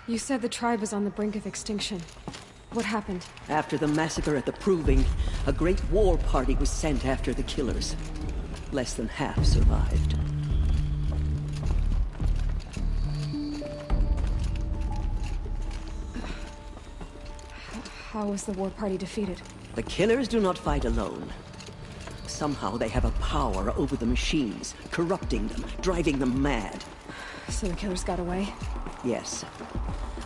You said the tribe is on the brink of extinction. What happened? After the massacre at the Proving, a great war party was sent after the killers. Less than half survived. How was the war party defeated? The killers do not fight alone. Somehow they have a power over the machines, corrupting them, driving them mad. So the killers got away? Yes.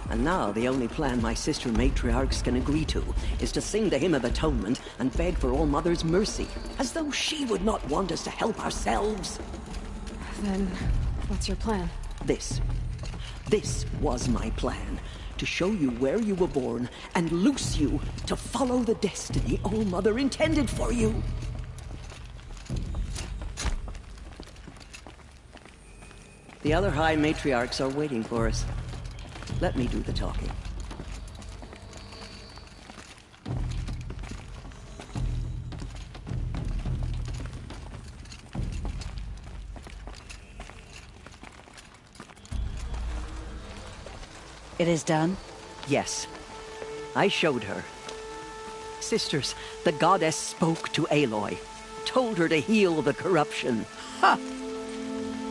And now the only plan my sister matriarchs can agree to is to sing the Hymn of Atonement and beg for All Mother's mercy, as though she would not want us to help ourselves. Then, what's your plan? This was my plan. To show you where you were born and loose you to follow the destiny All Mother intended for you. The other High Matriarchs are waiting for us. Let me do the talking. It is done? Yes. I showed her. Sisters, the goddess spoke to Aloy. Told her to heal the corruption. Ha!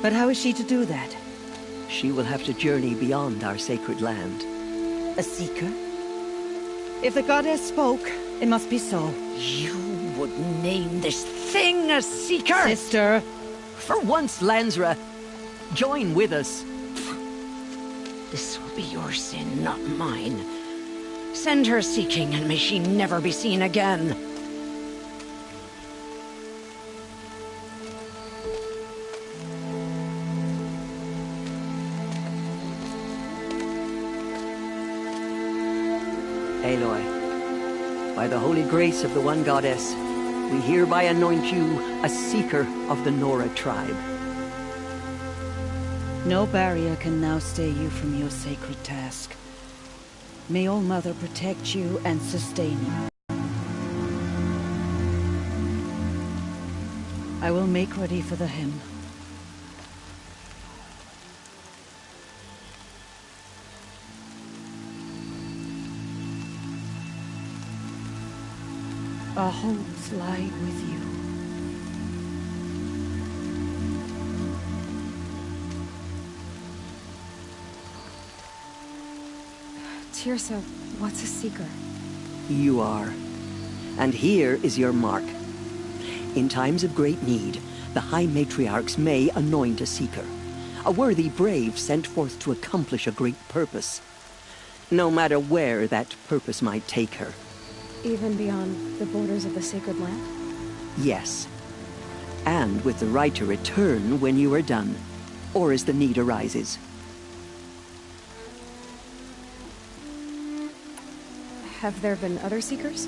But how is she to do that? She will have to journey beyond our sacred land. A seeker? If the goddess spoke, it must be so. You would name this thing a seeker? Sister! For once, Lansra, join with us. This will be your sin, not mine. Send her seeking, and may she never be seen again. Aloy, by the holy grace of the one goddess, we hereby anoint you a seeker of the Nora tribe. No barrier can now stay you from your sacred task. May All Mother protect you and sustain you. I will make ready for the hymn. Our hopes lie with you. Tirsa, what's a seeker? You are. And here is your mark. In times of great need, the High Matriarchs may anoint a seeker. A worthy brave sent forth to accomplish a great purpose. No matter where that purpose might take her. Even beyond the borders of the sacred land? Yes. And with the right to return when you are done, or as the need arises. Have there been other seekers?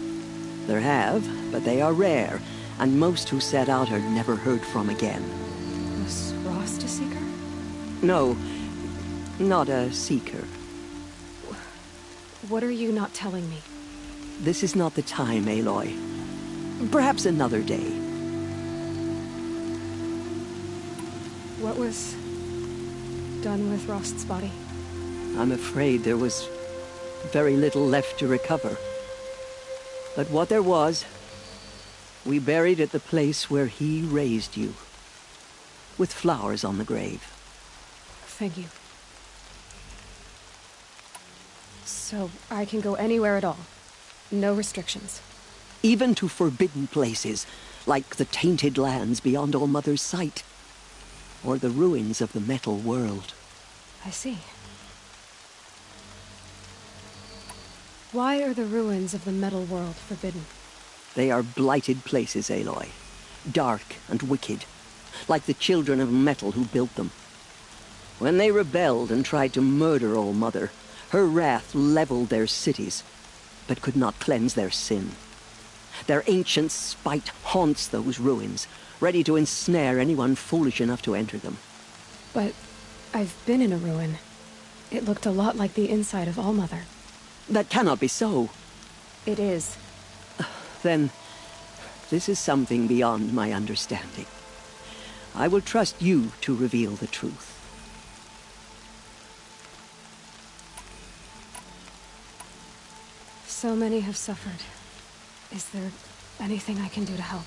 There have, but they are rare, and most who set out are never heard from again. Was Rost a seeker? No, not a seeker. What are you not telling me? This is not the time, Aloy. Perhaps another day. What was done with Rost's body? I'm afraid there was very little left to recover. But what there was, we buried at the place where he raised you, with flowers on the grave. Thank you. So I can go anywhere at all? No restrictions? Even to forbidden places, like the tainted lands beyond All Mother's sight, or the ruins of the metal world. I see. Why are the ruins of the metal world forbidden? They are blighted places, Aloy. Dark and wicked, like the children of metal who built them. When they rebelled and tried to murder All Mother, her wrath leveled their cities, but could not cleanse their sin. Their ancient spite haunts those ruins, ready to ensnare anyone foolish enough to enter them. But I've been in a ruin. It looked a lot like the inside of All Mother. That cannot be so. It is. Then, this is something beyond my understanding. I will trust you to reveal the truth. So many have suffered. Is there anything I can do to help?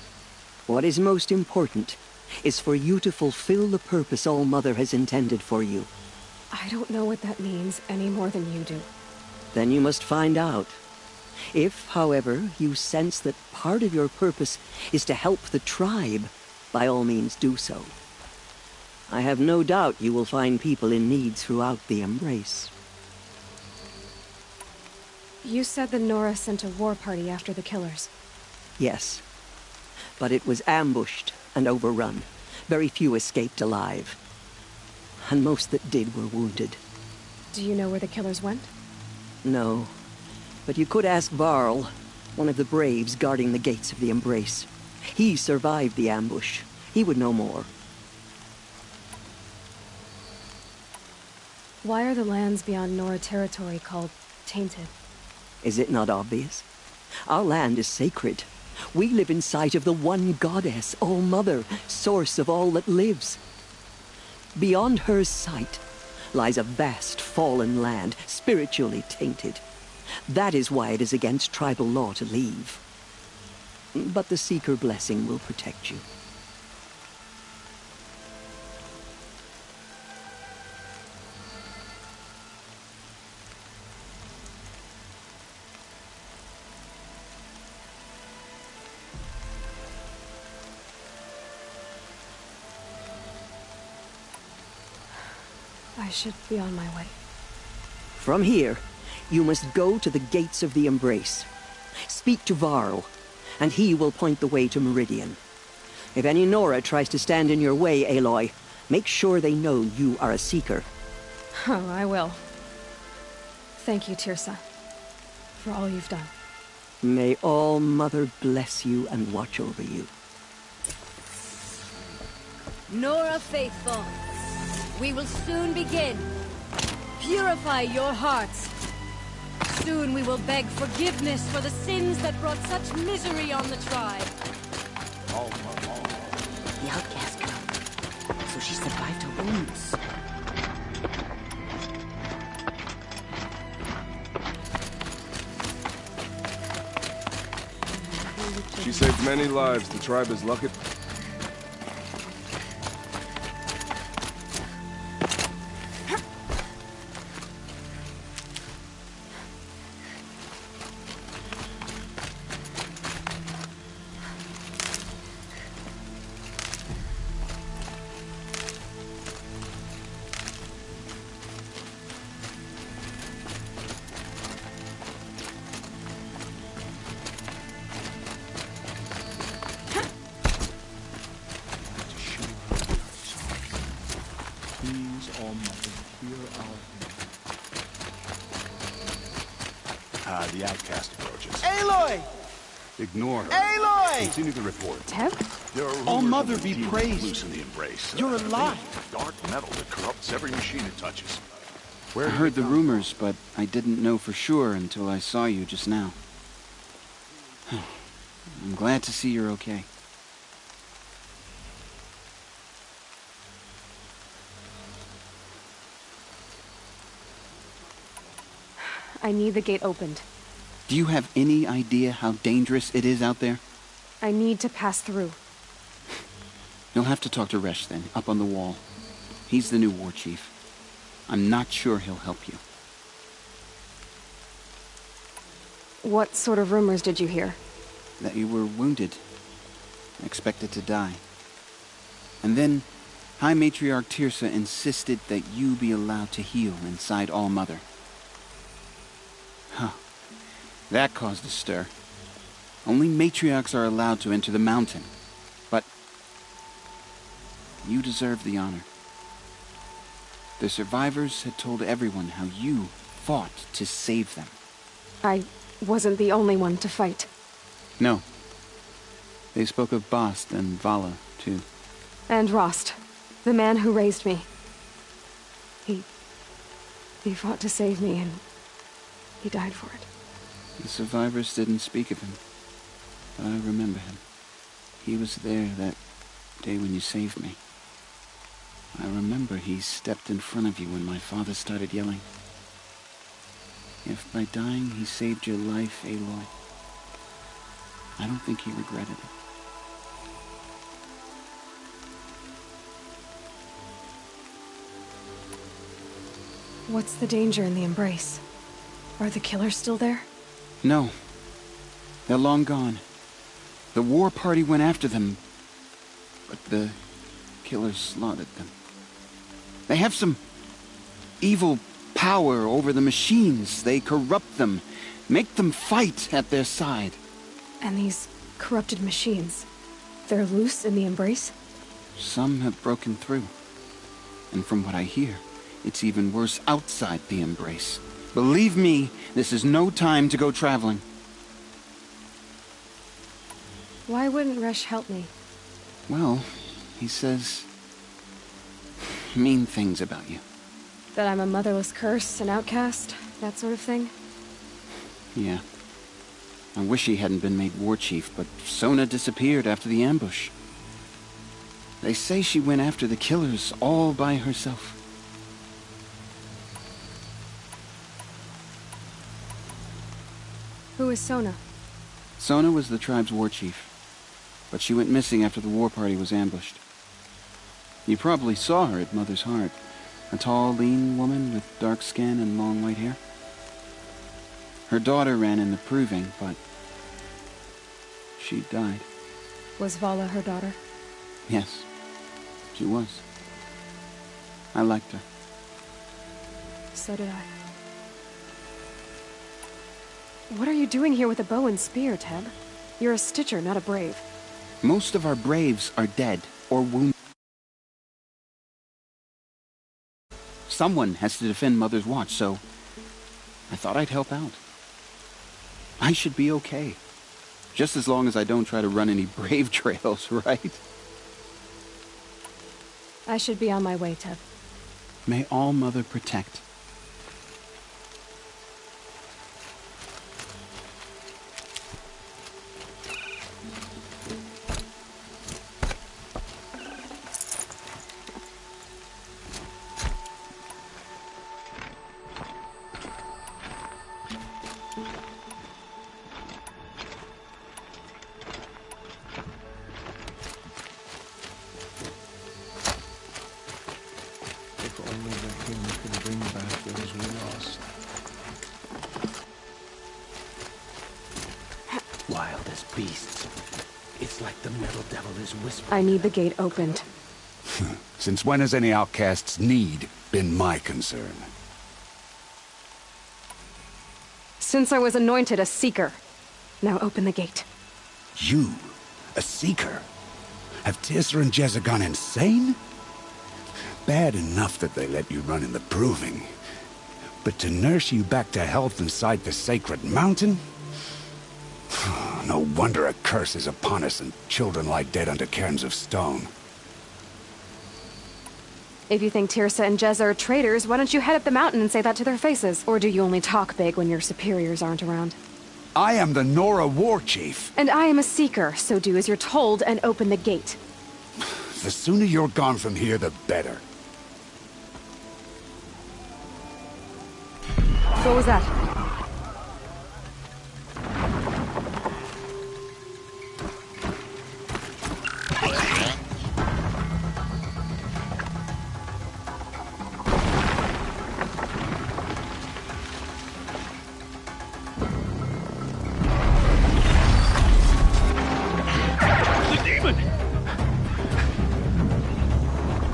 What is most important is for you to fulfill the purpose All-Mother has intended for you. I don't know what that means any more than you do. Then you must find out. If, however, you sense that part of your purpose is to help the tribe, by all means do so. I have no doubt you will find people in need throughout the Embrace. You said the Nora sent a war party after the killers. Yes. But it was ambushed and overrun. Very few escaped alive. And most that did were wounded. Do you know where the killers went? No. But you could ask Varl, one of the braves guarding the gates of the Embrace. He survived the ambush. He would know more. Why are the lands beyond Nora territory called tainted? Is it not obvious? Our land is sacred. We live in sight of the one goddess, All-Mother, source of all that lives. Beyond her sight lies a vast fallen land, spiritually tainted. That is why it is against tribal law to leave. But the Seeker blessing will protect you. I should be on my way. From here, you must go to the gates of the Embrace. Speak to Varl, and he will point the way to Meridian. If any Nora tries to stand in your way, Aloy, make sure they know you are a Seeker. Oh, I will. Thank you, Tirsa, for all you've done. May All-Mother bless you and watch over you. Nora faithful, we will soon begin. Purify your hearts. Soon we will beg forgiveness for the sins that brought such misery on the tribe. The outcast girl. So she survived her wounds. She saved many lives. The tribe is lucky. The outcast approaches. Aloy! Ignore her. Aloy! Continue the report. Tev? There are rumors All-Mother of a be demon praised. loose in the Embrace. You're A alive. thing of dark metal that corrupts every machine it touches. Where I did heard it the come rumors, but I didn't know for sure until I saw you just now. I'm glad to see you're okay. I need the gate opened. Do you have any idea how dangerous it is out there? I need to pass through. You'll have to talk to Resh then, up on the wall. He's the new war chief. I'm not sure he'll help you. What sort of rumors did you hear? That you were wounded. Expected to die. And then, High Matriarch Tirsa insisted that you be allowed to heal inside All-Mother. Huh. That caused a stir. Only matriarchs are allowed to enter the mountain. But you deserve the honor. The survivors had told everyone how you fought to save them. I wasn't the only one to fight. No. They spoke of Bast and Vala, too. And Rost, the man who raised me. He fought to save me, and he died for it. The survivors didn't speak of him, but I remember him. He was there that day when you saved me. I remember he stepped in front of you when my father started yelling. If by dying he saved your life, Aloy, I don't think he regretted it. What's the danger in the embrace? Are the killers still there? No. They're long gone. The war party went after them, but the killers slaughtered them. They have some evil power over the machines. They corrupt them, make them fight at their side. And these corrupted machines, they're loose in the embrace? Some have broken through. And from what I hear, it's even worse outside the embrace. Believe me, this is no time to go traveling. Why wouldn't Resh help me? Well, he says mean things about you. That I'm a motherless curse, an outcast, that sort of thing? Yeah. I wish he hadn't been made war chief, but Sona disappeared after the ambush. They say she went after the killers all by herself. Who is Sona? Sona was the tribe's war chief, but she went missing after the war party was ambushed. You probably saw her at Mother's Heart. A tall, lean woman with dark skin and long white hair. Her daughter ran in the proving, but she died. Was Vala her daughter? Yes, she was. I liked her. So did I. What are you doing here with a bow and spear, Teb? You're a stitcher, not a brave. Most of our braves are dead or wounded. Someone has to defend Mother's Watch, so I thought I'd help out. I should be okay. Just as long as I don't try to run any brave trails, right? I should be on my way, Teb. May All Mother protect. Wild as beasts. It's like the metal devil is whispering. I need the gate opened. Since when has any outcast's need been my concern? Since I was anointed a seeker. Now open the gate. You? A seeker? Have Teersa and Jezza gone insane? Bad enough that they let you run in the proving. But to nurse you back to health inside the sacred mountain? No wonder a curse is upon us and children lie dead under cairns of stone. If you think Teersa and Jezza are traitors, why don't you head up the mountain and say that to their faces? Or do you only talk big when your superiors aren't around? I am the Nora war chief. And I am a seeker, so do as you're told and open the gate. The sooner you're gone from here, the better. What was that?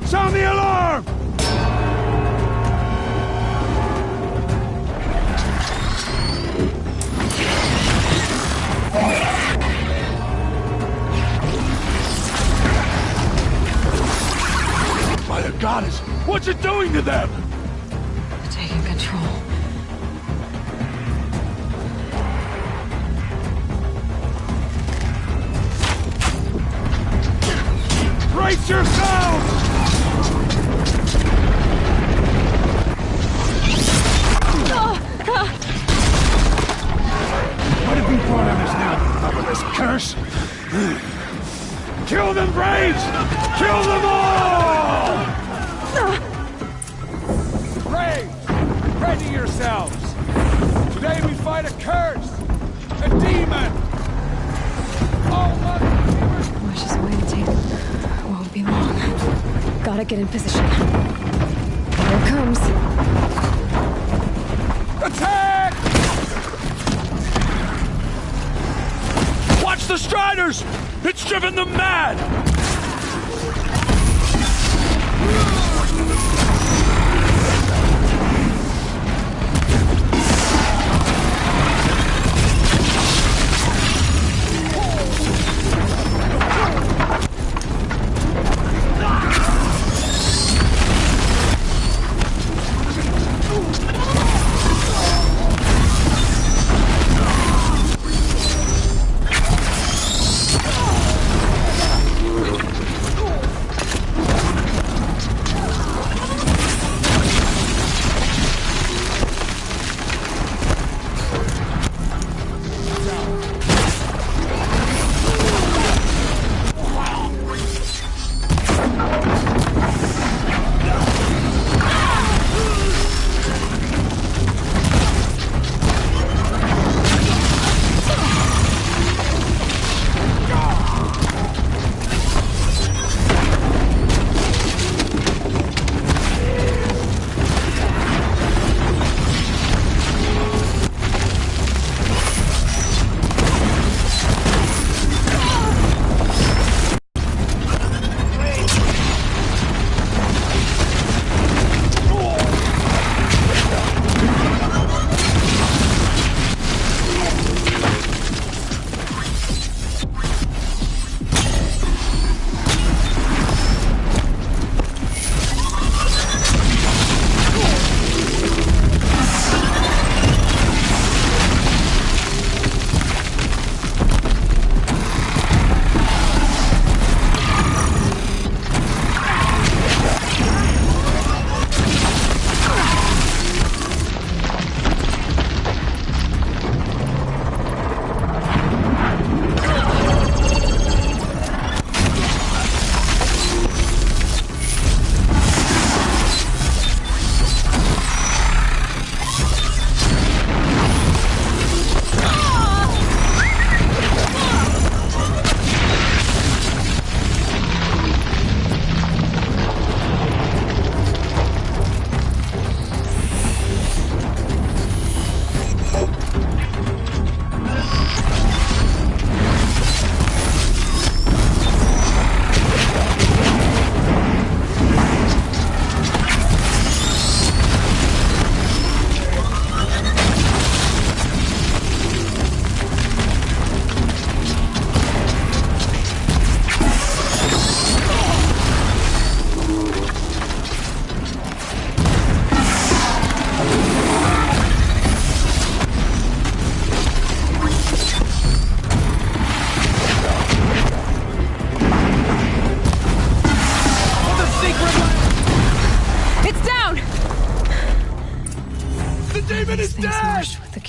Sound the alarm! By the goddess, what's it doing to them? Taking control. Brace yourselves! What have you brought on us now, motherless curse? Kill them, braves! Kill them all! Braves! Ready yourselves! Today we fight a curse! A demon! Oh, Mother! Much as away to take. Won't be long. Gotta get in position. Here it comes. Attack! Watch the Striders! It's driven them mad!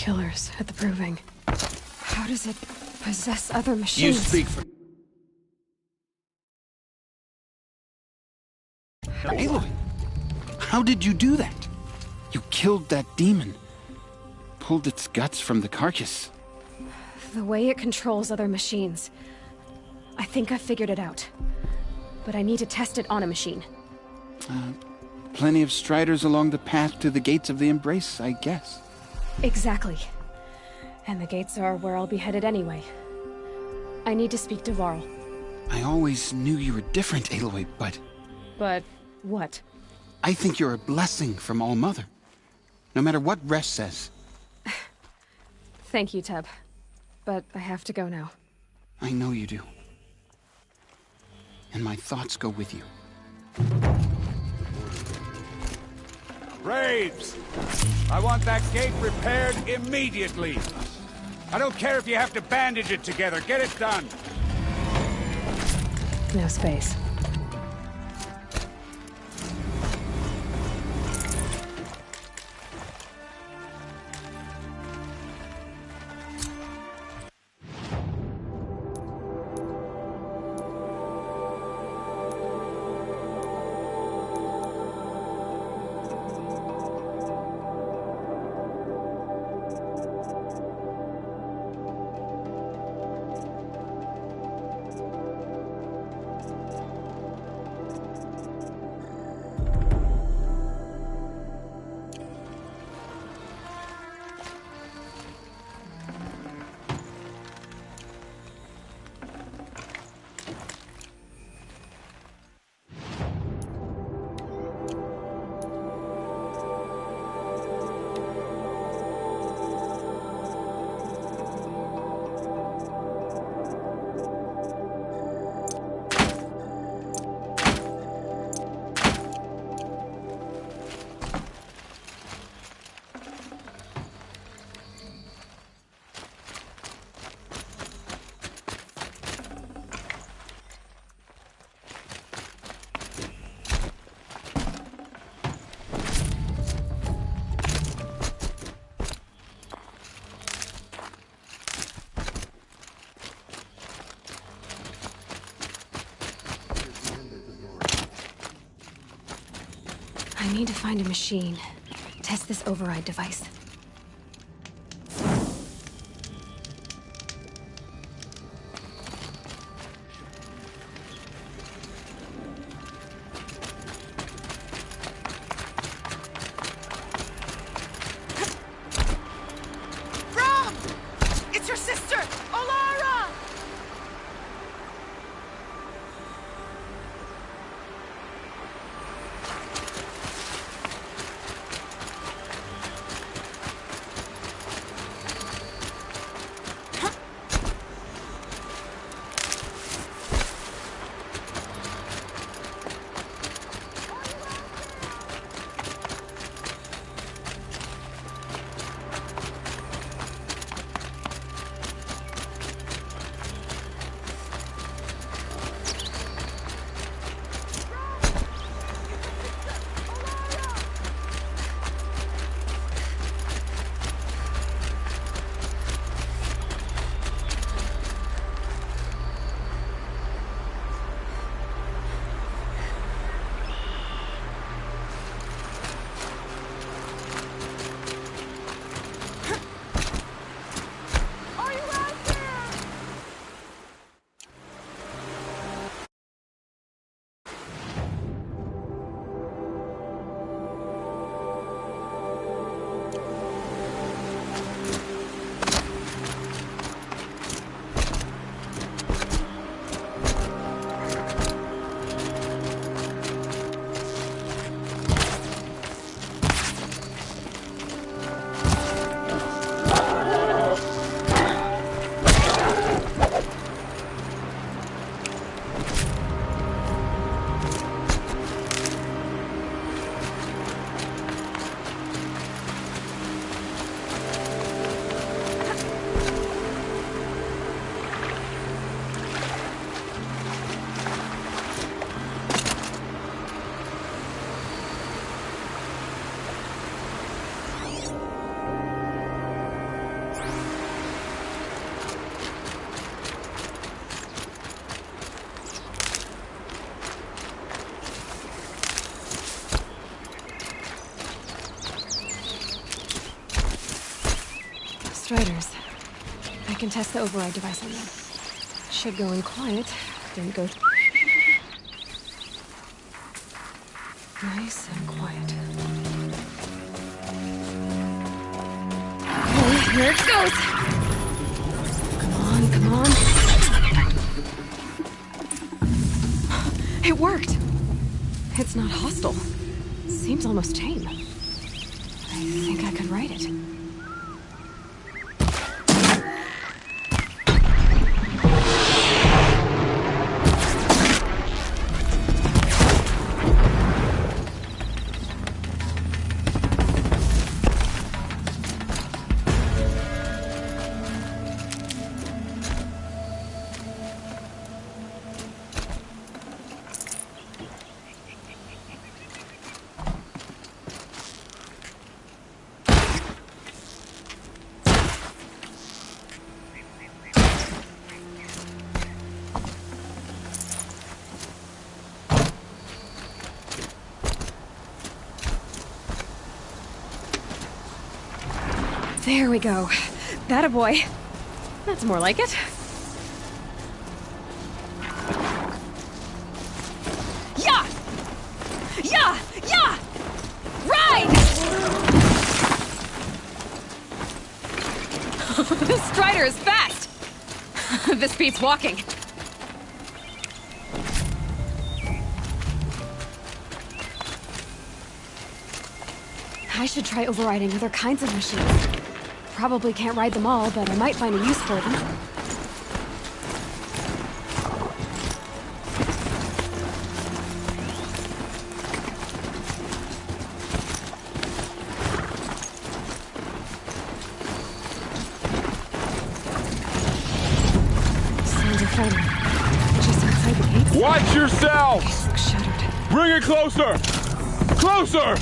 killers at the proving. How does it possess other machines? You speak for... Aloy, how did you do that? You killed that demon. Pulled its guts from the carcass. The way it controls other machines. I think I figured it out. But I need to test it on a machine. Plenty of striders along the path to the gates of the Embrace, I guess. Exactly. And the gates are where I'll be headed anyway. I need to speak to Varl. I always knew you were different, Aloy, but... But what? I think you're a blessing from All Mother. No matter what Resh says. Thank you, Teb. But I have to go now. I know you do. And my thoughts go with you. Braves! I want that gate repaired immediately. I don't care if you have to bandage it together. Get it done. No space. need to find a machine. Test this override device. It's your sister, Olara! Striders. I can test the override device on them. Should go in quiet. Didn't go... Nice and quiet. Okay, here it goes! Come on, come on. It worked! It's not hostile. Seems almost tame. I think I could write it. There we go. That a boy. That's more like it. Yeah! Yeah! Yeah! Ride! This Strider is fast! This beats walking. I should try overriding other kinds of machines. Probably can't ride them all, but I might find a use for them. Sounds are fighting. Just outside the gates. Watch yourself! These look shuttered. Bring it closer! Closer!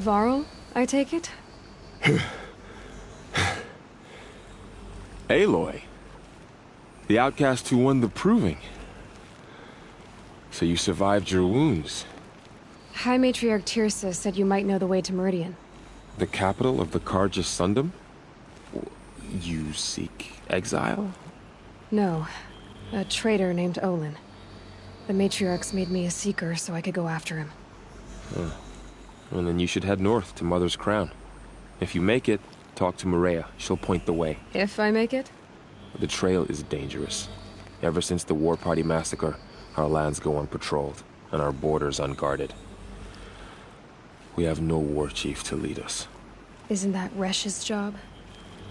Varl, I take it? Aloy. The outcast who won the proving. So you survived your wounds. High Matriarch Tirsa said you might know the way to Meridian. The capital of the Carja Sundom? You seek exile? No. A traitor named Olin. The Matriarchs made me a seeker so I could go after him. Well, then you should head north to Mother's Crown. If you make it, talk to Maria. She'll point the way. If I make it? The trail is dangerous. Ever since the War Party massacre, our lands go unpatrolled, and our borders unguarded. We have no war chief to lead us. Isn't that Resh's job?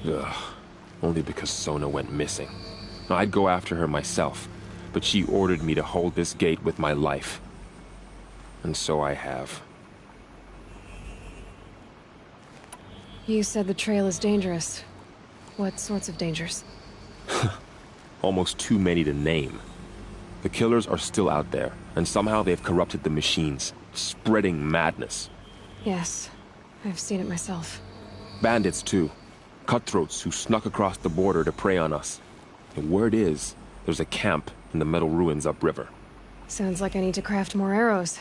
Ugh. Only because Sona went missing. I'd go after her myself, but she ordered me to hold this gate with my life. And so I have. You said the trail is dangerous. What sorts of dangers? Almost too many to name. The killers are still out there, and somehow they've corrupted the machines, spreading madness. Yes, I've seen it myself. Bandits, too. Cutthroats who snuck across the border to prey on us. And word is, there's a camp in the metal ruins upriver. Sounds like I need to craft more arrows.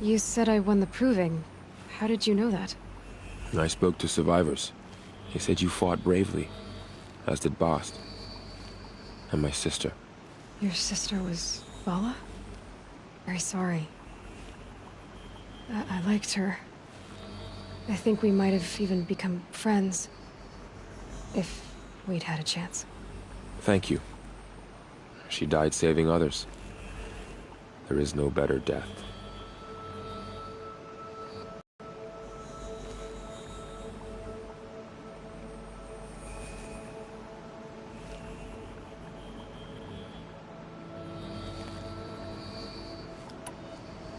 You said I won the proving. How did you know that? I spoke to survivors. They said you fought bravely, as did Bast. And my sister. Your sister was Vala? Very sorry. I liked her. I think we might have even become friends. If we'd had a chance. Thank you. She died saving others. There is no better death.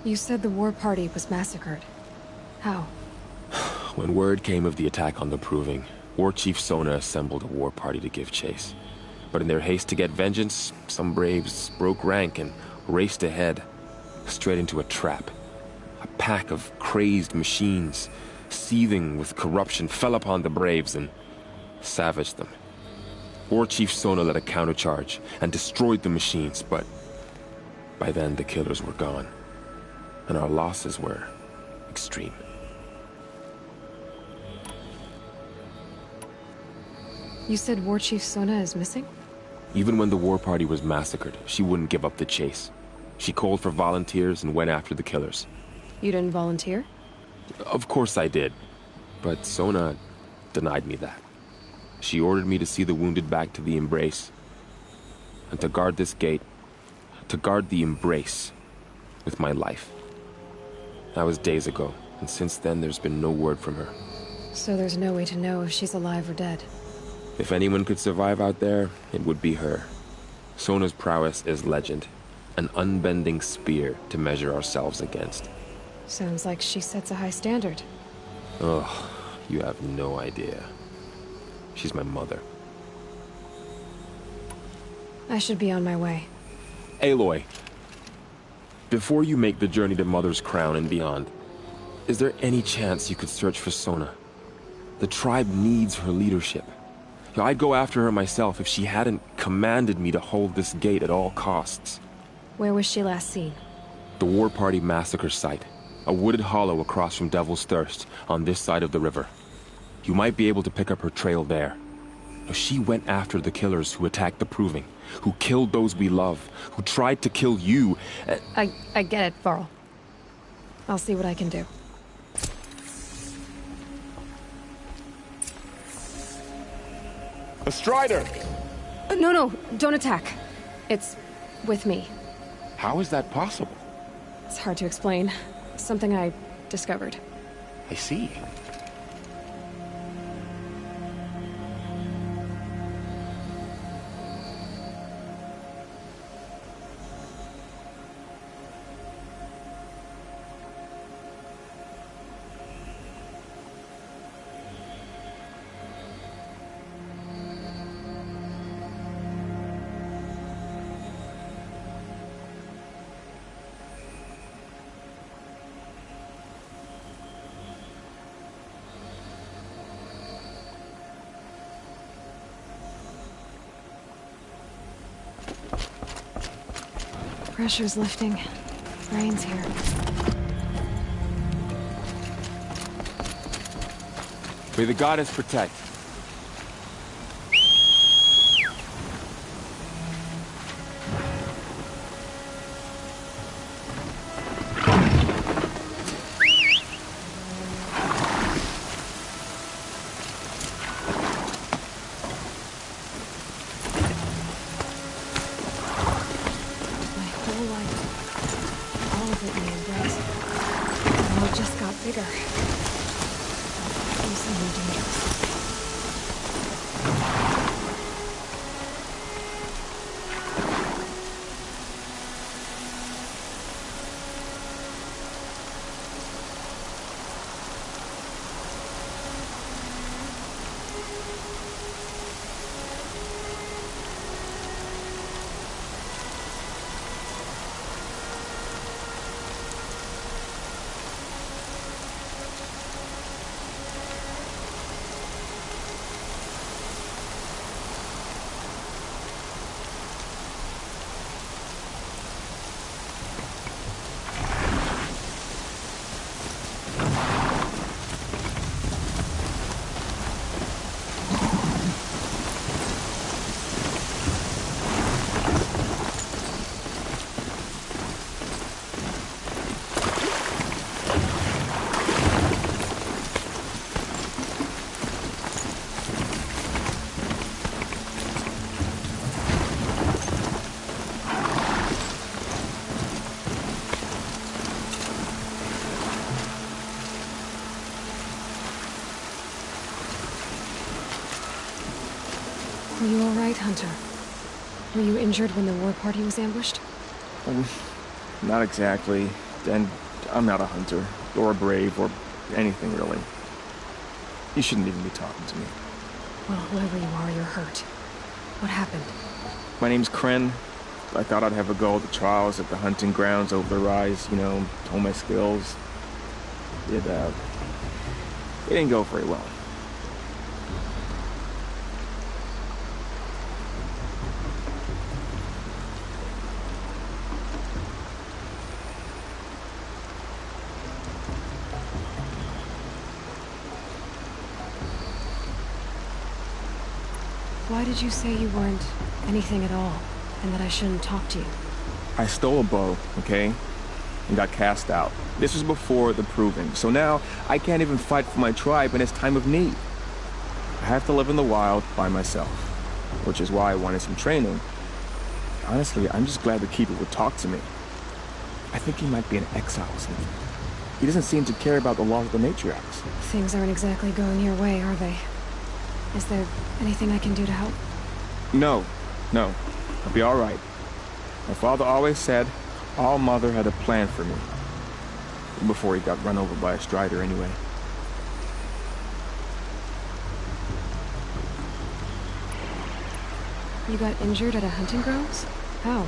You said the war party was massacred. How? When word came of the attack on the Proving, War Chief Sona assembled a war party to give chase. But in their haste to get vengeance, some braves broke rank and raced ahead, straight into a trap. A pack of crazed machines, seething with corruption, fell upon the braves and savaged them. War Chief Sona led a countercharge and destroyed the machines, but by then the killers were gone. And our losses were extreme. You said War Chief Sona is missing? Even when the war party was massacred, she wouldn't give up the chase. She called for volunteers and went after the killers. You didn't volunteer? Of course I did. But Sona denied me that. She ordered me to see the wounded back to the Embrace. And to guard this gate. To guard the Embrace. With my life. That was days ago, and since then there's been no word from her. So there's no way to know if she's alive or dead. If anyone could survive out there, it would be her. Sona's prowess is legend. An unbending spear to measure ourselves against. Sounds like she sets a high standard. Oh, you have no idea. She's my mother. I should be on my way. Aloy. Before you make the journey to Mother's Crown and beyond, is there any chance you could search for Sona? The tribe needs her leadership. I'd go after her myself if she hadn't commanded me to hold this gate at all costs. Where was she last seen? The War Party massacre site. A wooded hollow across from Devil's Thirst, on this side of the river. You might be able to pick up her trail there. She went after the killers who attacked the Proving, who killed those we love, who tried to kill you. I get it, Varl. I'll see what I can do. A Strider! No, don't attack. It's with me. How is that possible? It's hard to explain. Something I discovered. I see. Pressure's lifting. Rain's here. May the goddess protect. Are you all right, Hunter? Were you injured when the war party was ambushed? Not exactly. And I'm not a hunter, or a brave, or anything really. You shouldn't even be talking to me. Well, whoever you are, you're hurt. What happened? My name's Kren. I thought I'd have a go at the trials at the hunting grounds over the rise, you know, hone my skills. It didn't go very well. Why did you say you weren't anything at all, and that I shouldn't talk to you? I stole a bow, okay? And got cast out. This was before the proving, so now I can't even fight for my tribe in its time of need. I have to live in the wild by myself, which is why I wanted some training. Honestly, I'm just glad the keeper would talk to me. I think he might be in exile or something. He doesn't seem to care about the laws of the matriarchs. Things aren't exactly going your way, are they? Is there anything I can do to help? No. I'll be all right. My father always said All Mother had a plan for me. Before he got run over by a strider, anyway. You got injured at a hunting grounds? How?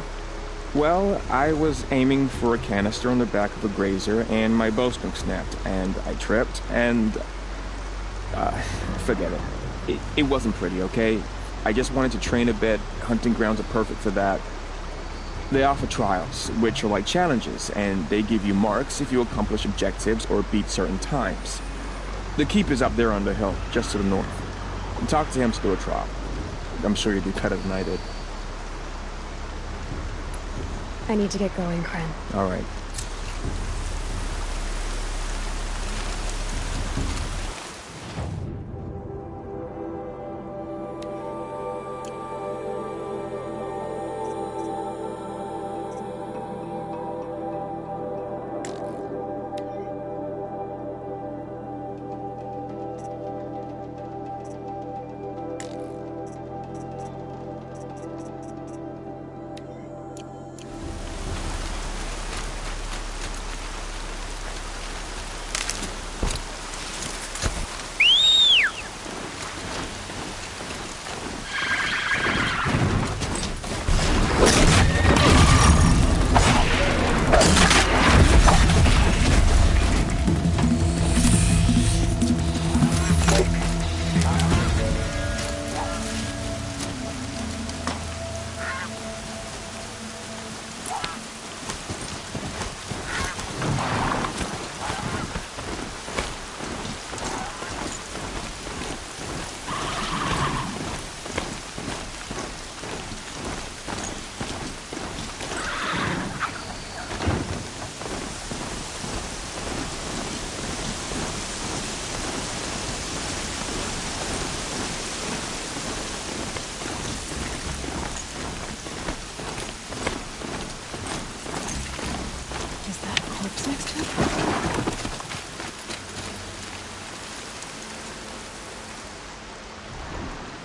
Well, I was aiming for a canister on the back of a grazer, and my bowstring snapped, and I tripped, and... forget it. It wasn't pretty, okay? I just wanted to train a bit. Hunting grounds are perfect for that. They offer trials, which are like challenges, and they give you marks if you accomplish objectives or beat certain times. The keeper's up there on the hill, just to the north. Talk to him to do a trial. I'm sure you'd do better than I did. I need to get going, Kren. All right.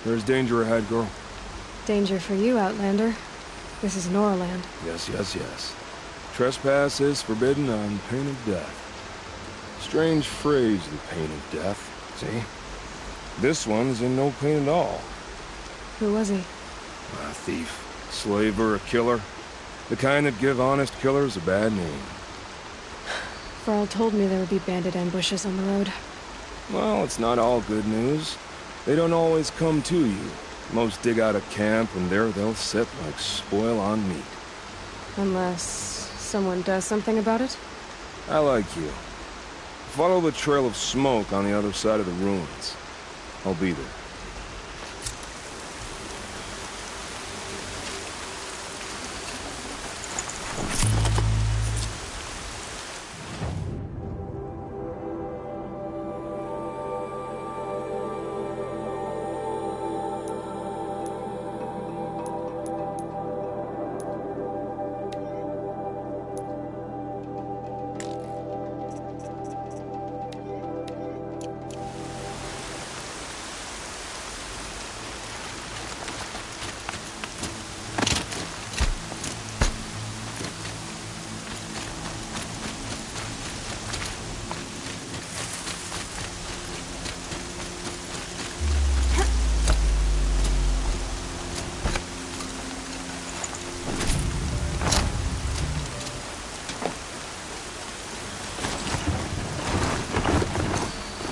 There's danger ahead, girl. Danger for you, Outlander. This is Norland. Yes, yes, yes. Trespass is forbidden on pain of death. Strange phrase, the pain of death. See? This one's in no pain at all. Who was he? A thief, slaver, a killer. The kind that give honest killers a bad name. Varl told me there would be bandit ambushes on the road. Well, it's not all good news. They don't always come to you. Most dig out a camp, and there they'll sit like spoil on meat. Unless someone does something about it? I like you. Follow the trail of smoke on the other side of the ruins. I'll be there.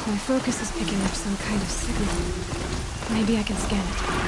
My focus is picking up some kind of signal. Maybe I can scan it.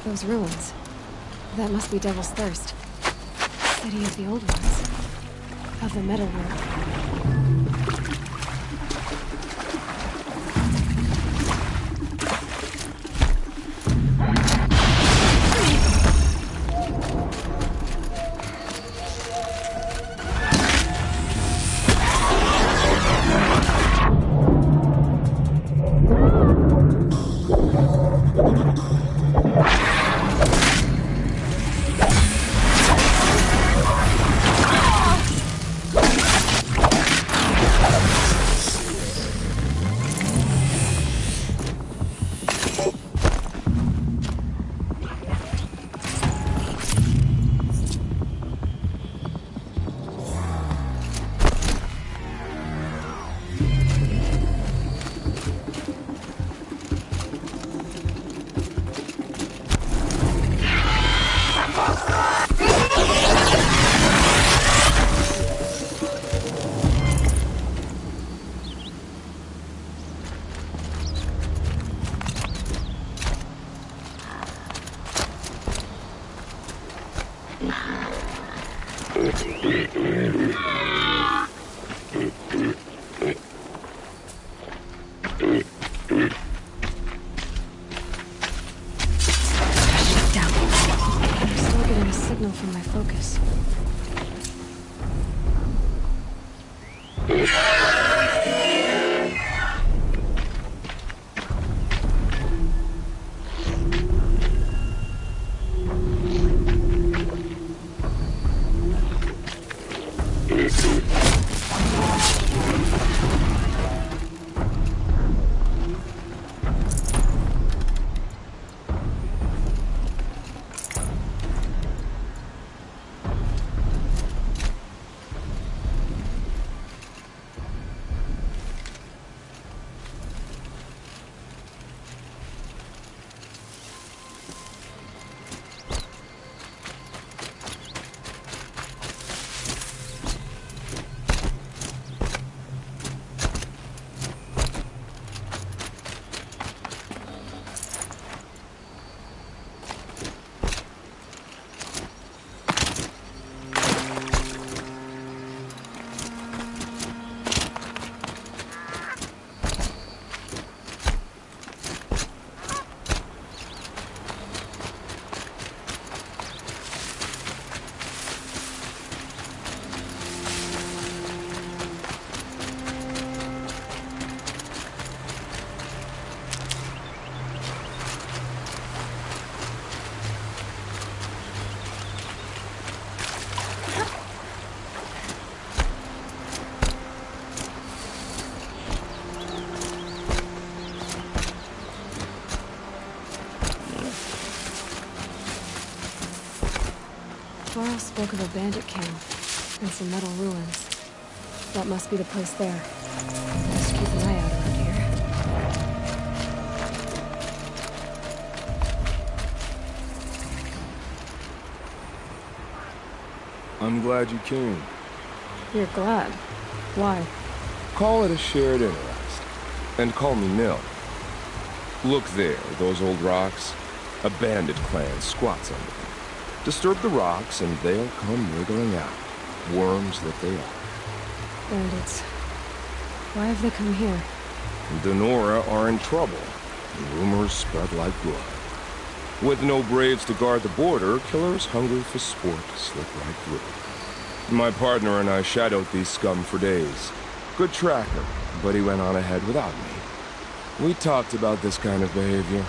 Those ruins. That must be Devil's Thirst. City of the old ones. Of the metal world. Varl spoke of a bandit camp and some metal ruins. That must be the place there. Let's keep an eye out around here. I'm glad you came. You're glad? Why? Call it a shared interest. And call me Nil. Look there, those old rocks. A bandit clan squats under them. Disturb the rocks and they'll come wriggling out. Worms that they are. Bandits. Why have they come here? Denora are in trouble. Rumors spread like blood. With no braves to guard the border, killers hungry for sport slip right through. My partner and I shadowed these scum for days. Good tracker, but he went on ahead without me. We talked about this kind of behavior.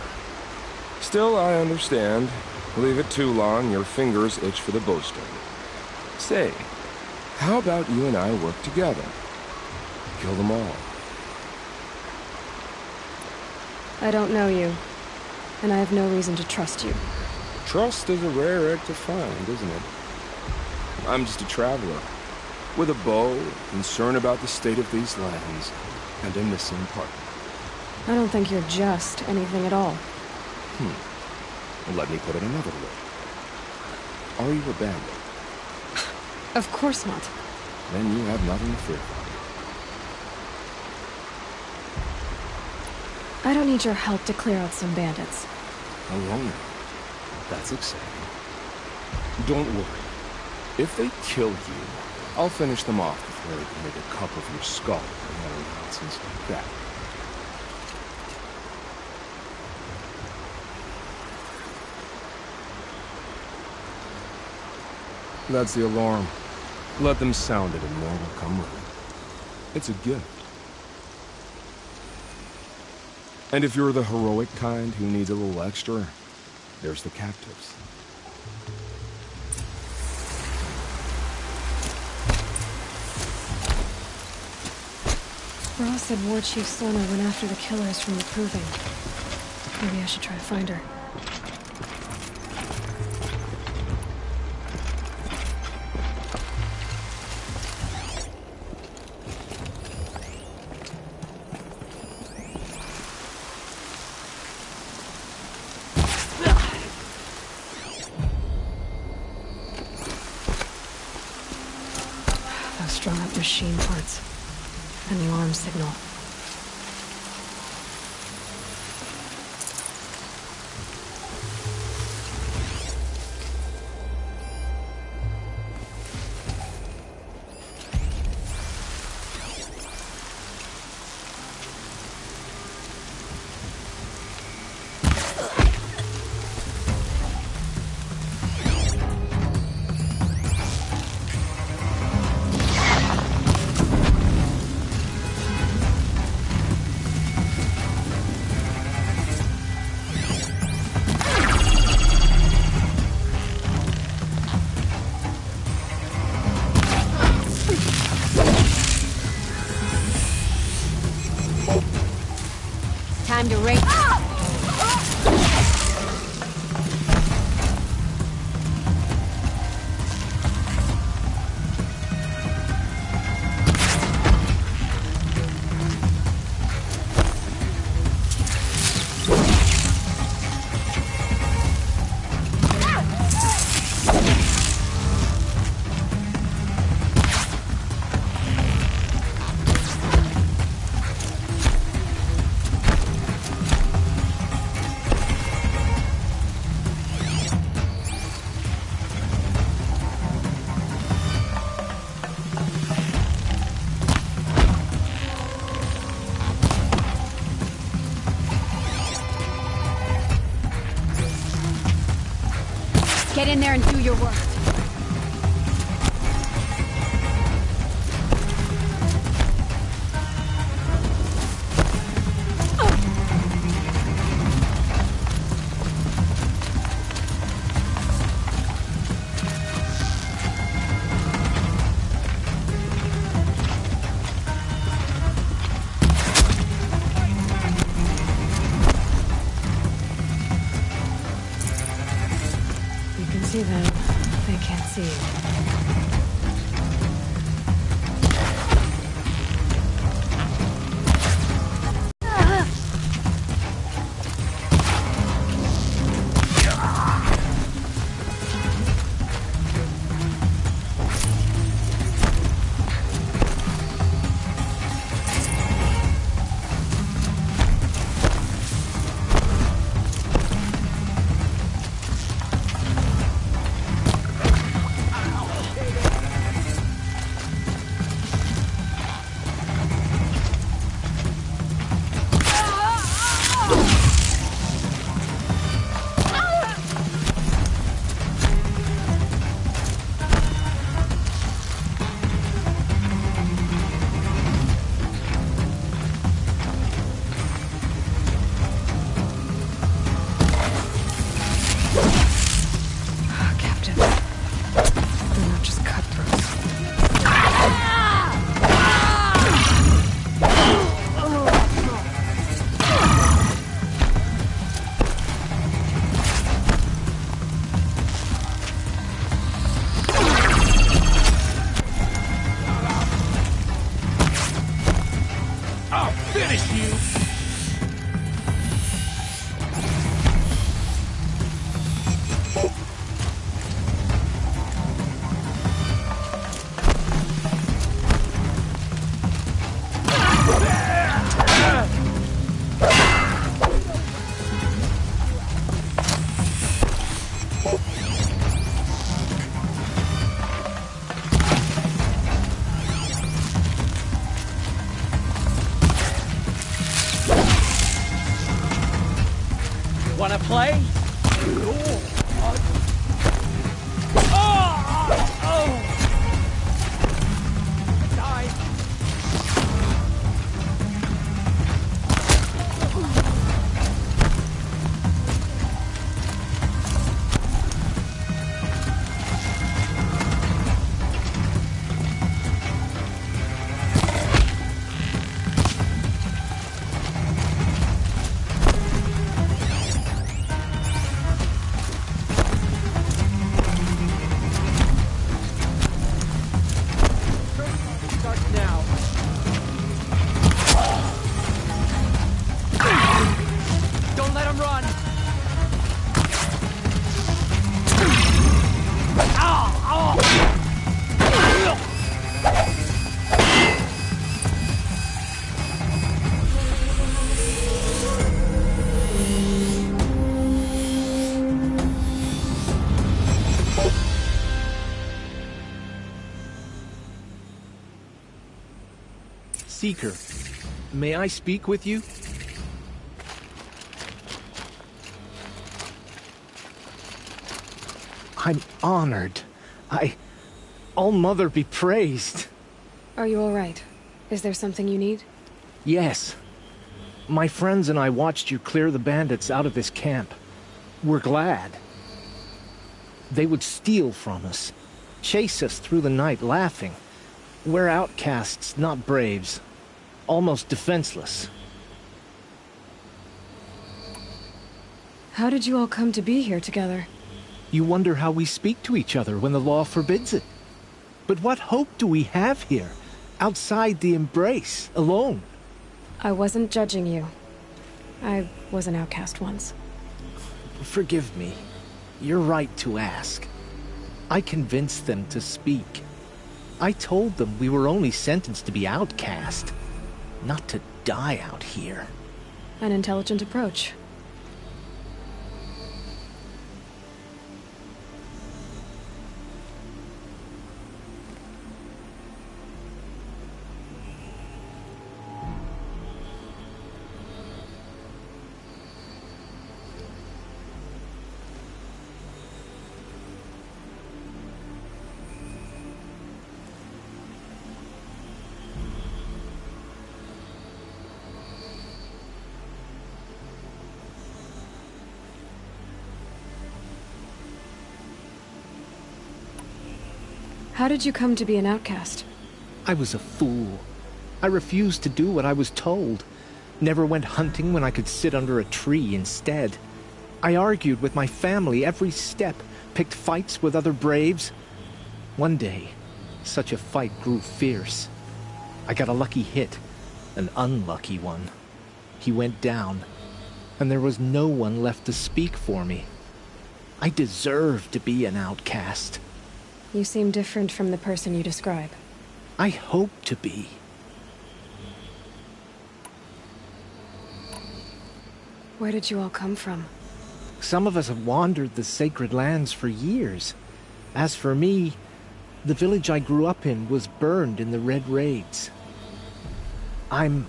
Still, I understand. Leave it too long, your fingers itch for the bowstring. Say, how about you and I work together? Kill them all. I don't know you, and I have no reason to trust you. Trust is a rare egg to find, isn't it? I'm just a traveler, with a bow, concerned about the state of these lands, and a missing partner. I don't think you're just anything at all. Let me put it another way. Are you a bandit? Of course not. Then you have nothing to fear from me. I don't need your help to clear out some bandits. Alone? That's exciting. Don't worry. If they kill you, I'll finish them off before they can make a cup of your skull or other nonsense like that. That's the alarm. Let them sound it and more will come with it. It's a gift. And if you're the heroic kind who needs a little extra, there's the captives. Varl said War Chief Sona went after the killers from the Proving. Maybe I should try to find her. Strung up machine parts. An alarm signal. Time to race. Get in there and do your work. See them. They can't see. Wanna play? Seeker, may I speak with you? I'm honored. All-Mother be praised. Are you all right? Is there something you need? Yes. My friends and I watched you clear the bandits out of this camp. We're glad. They would steal from us, chase us through the night laughing. We're outcasts, not braves. Almost defenseless. How did you all come to be here together? You wonder how we speak to each other when the law forbids it. But what hope do we have here, outside the embrace, alone? I wasn't judging you. I was an outcast once. Forgive me. You're right to ask. I convinced them to speak. I told them we were only sentenced to be outcast, not to die out here. An intelligent approach. How did you come to be an outcast? I was a fool. I refused to do what I was told. Never went hunting when I could sit under a tree instead. I argued with my family every step, picked fights with other braves. One day, such a fight grew fierce. I got a lucky hit, an unlucky one. He went down, and there was no one left to speak for me. I deserved to be an outcast. You seem different from the person you describe. I hope to be. Where did you all come from? Some of us have wandered the sacred lands for years. As for me, the village I grew up in was burned in the Red Raids. I'm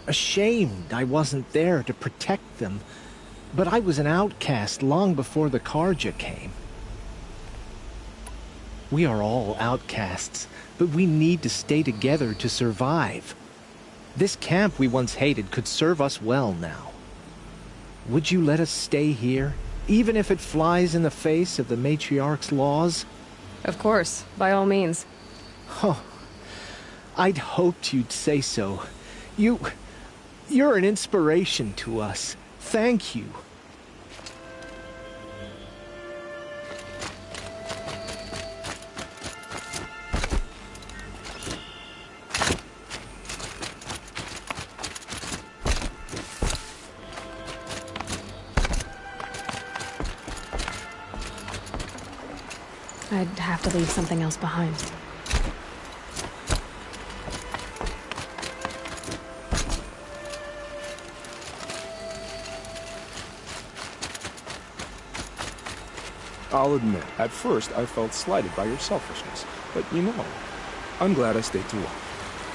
ashamed I wasn't there to protect them, but I was an outcast long before the Karja came. We are all outcasts, but we need to stay together to survive. This camp we once hated could serve us well now. Would you let us stay here, even if it flies in the face of the matriarch's laws? Of course, by all means. Oh, I'd hoped you'd say so. You're an inspiration to us. Thank you. I'd have to leave something else behind. I'll admit, at first I felt slighted by your selfishness, but you know, I'm glad I stayed to watch.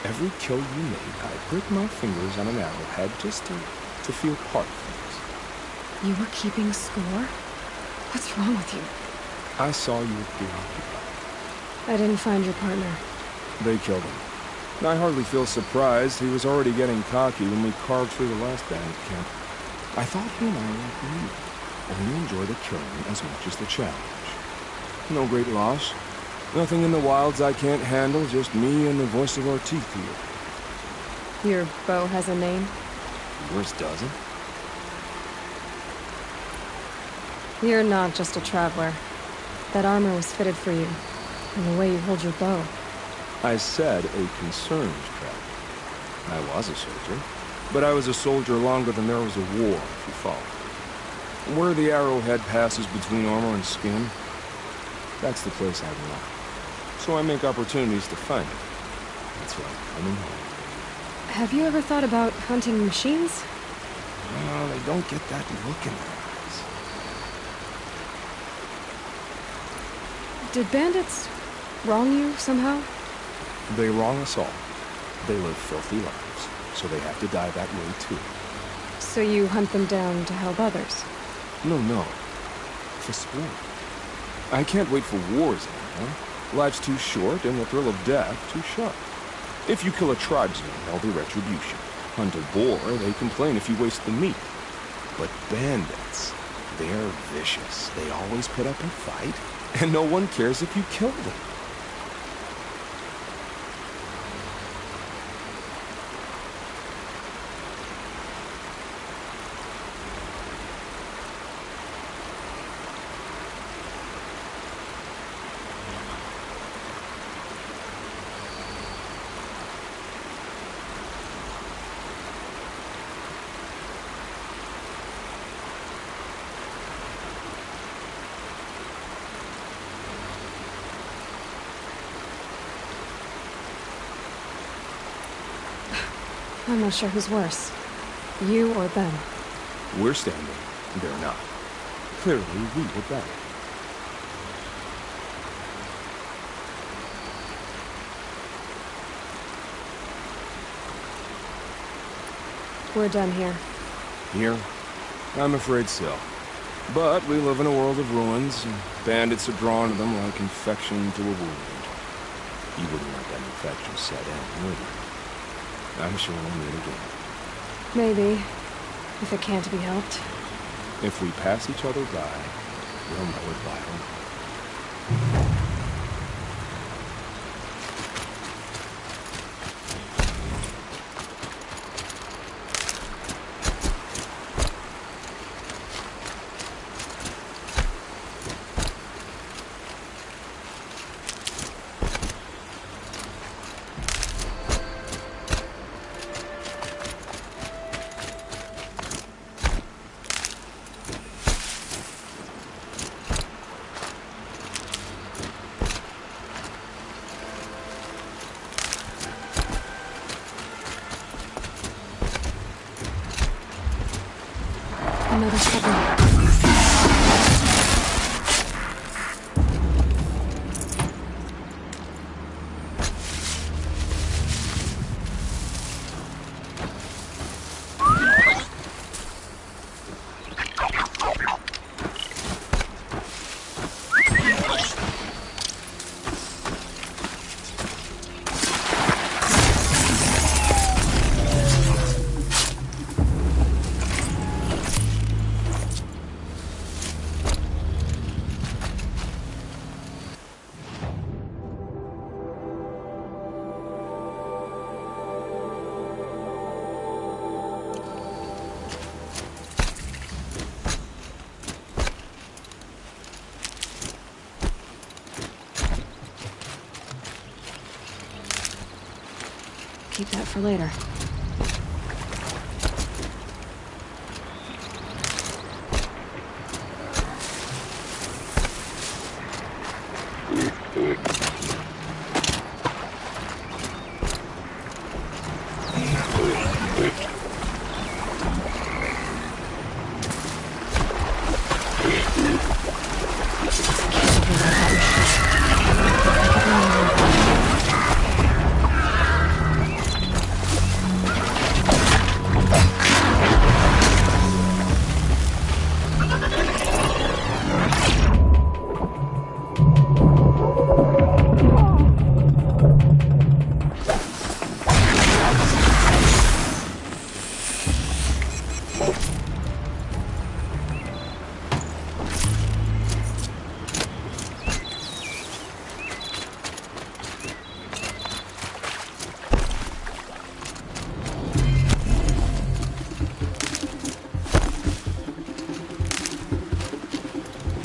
Every kill you made, I pricked my fingers on an arrowhead just to feel part of things. You were keeping score? What's wrong with you? I saw you were preoccupied. I didn't find your partner. They killed him. I hardly feel surprised. He was already getting cocky when we carved through the last bandit camp. I thought he and I were like you. Only enjoy the killing as much as the challenge. No great loss. Nothing in the wilds I can't handle, just me and the voice of our teeth here. Your bow has a name? Yours doesn't? You're not just a traveler. That armor was fitted for you, and the way you hold your bow. I said a concerned traveler. I was a soldier, but I was a soldier longer than there was a war, if you follow. Where the arrowhead passes between armor and skin, that's the place I belong. So I make opportunities to find it. That's why I'm coming home. Have you ever thought about hunting machines? Well, they don't get that look in their eyes. Did bandits wrong you somehow? They wrong us all. They live filthy lives, so they have to die that way too. So you hunt them down to help others? No. For sport. I can't wait for wars anymore. Life's too short, and the thrill of death too sharp. If you kill a tribesman, there'll be retribution. Hunt a boar, they complain if you waste the meat. But bandits, they're vicious. They always put up a fight, and no one cares if you kill them. I'm not sure who's worse. You or them. We're standing. They're not. Clearly, we were better. We're done here. Here? I'm afraid so. But we live in a world of ruins, and bandits are drawn to them like infection to a wound. You wouldn't let that infection set in, would you? I'm sure we'll meet again. Maybe. If it can't be helped. If we pass each other by, we'll know it by our name. Another submarine. Keep that for later.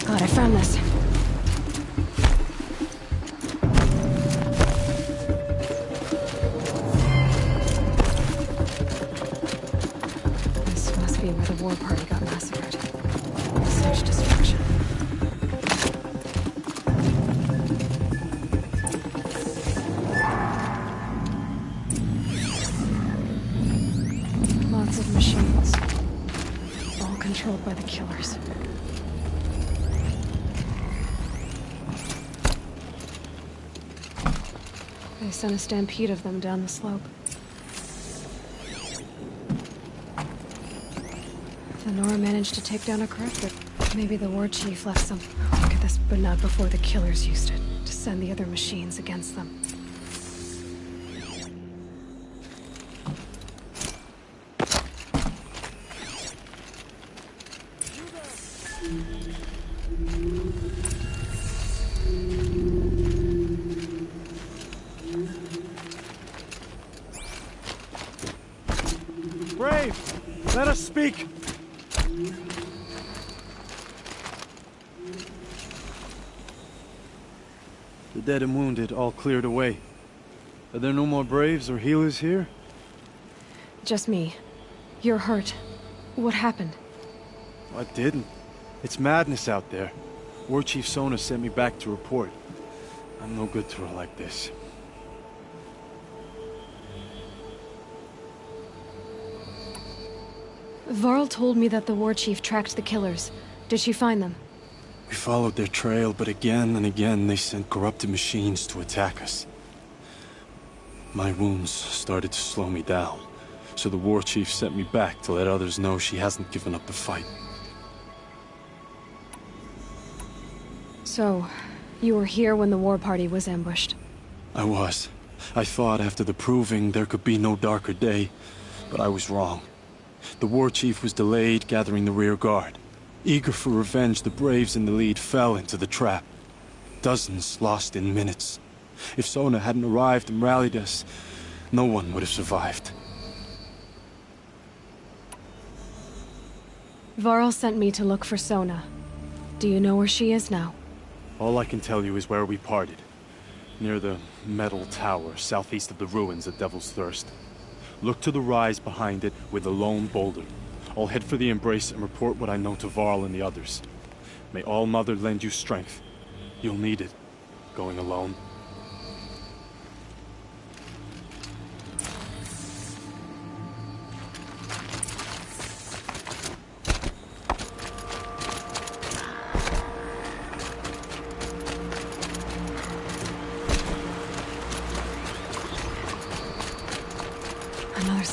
God, I found this. This must be where the war party got massacred. Such destruction. Lots of machines. All controlled by the killers. They sent a stampede of them down the slope. The Nora managed to take down a craft, but maybe the war chief left some... Look at this, but not before the killers used it to send the other machines against them. Brave! Let us speak! The dead and wounded all cleared away. Are there no more braves or healers here? Just me. You're hurt. What happened? I didn't. It's madness out there. War Chief Sona sent me back to report. I'm no good to her like this. Varl told me that the war chief tracked the killers. Did she find them? We followed their trail, but again and again they sent corrupted machines to attack us. My wounds started to slow me down, so the war chief sent me back to let others know she hasn't given up the fight. So, you were here when the war party was ambushed? I was. I thought after the proving there could be no darker day, but I was wrong. The war chief was delayed gathering the rear guard. Eager for revenge, the braves in the lead fell into the trap. Dozens lost in minutes. If Sona hadn't arrived and rallied us, no one would have survived. Varl sent me to look for Sona. Do you know where she is now? All I can tell you is where we parted. Near the metal tower, southeast of the ruins at Devil's Thirst. Look to the rise behind it with a lone boulder. I'll head for the embrace and report what I know to Varl and the others. May All Mother lend you strength. You'll need it, going alone.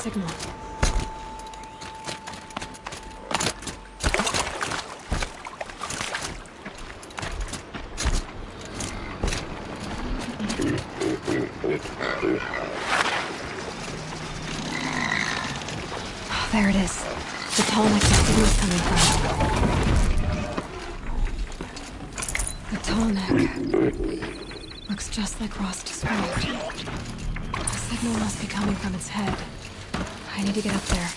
signal. Oh, there it is. The tall neck the signal's coming from. The tall neck. Looks just like Ross described. The signal must be coming from its head. I need to get up there.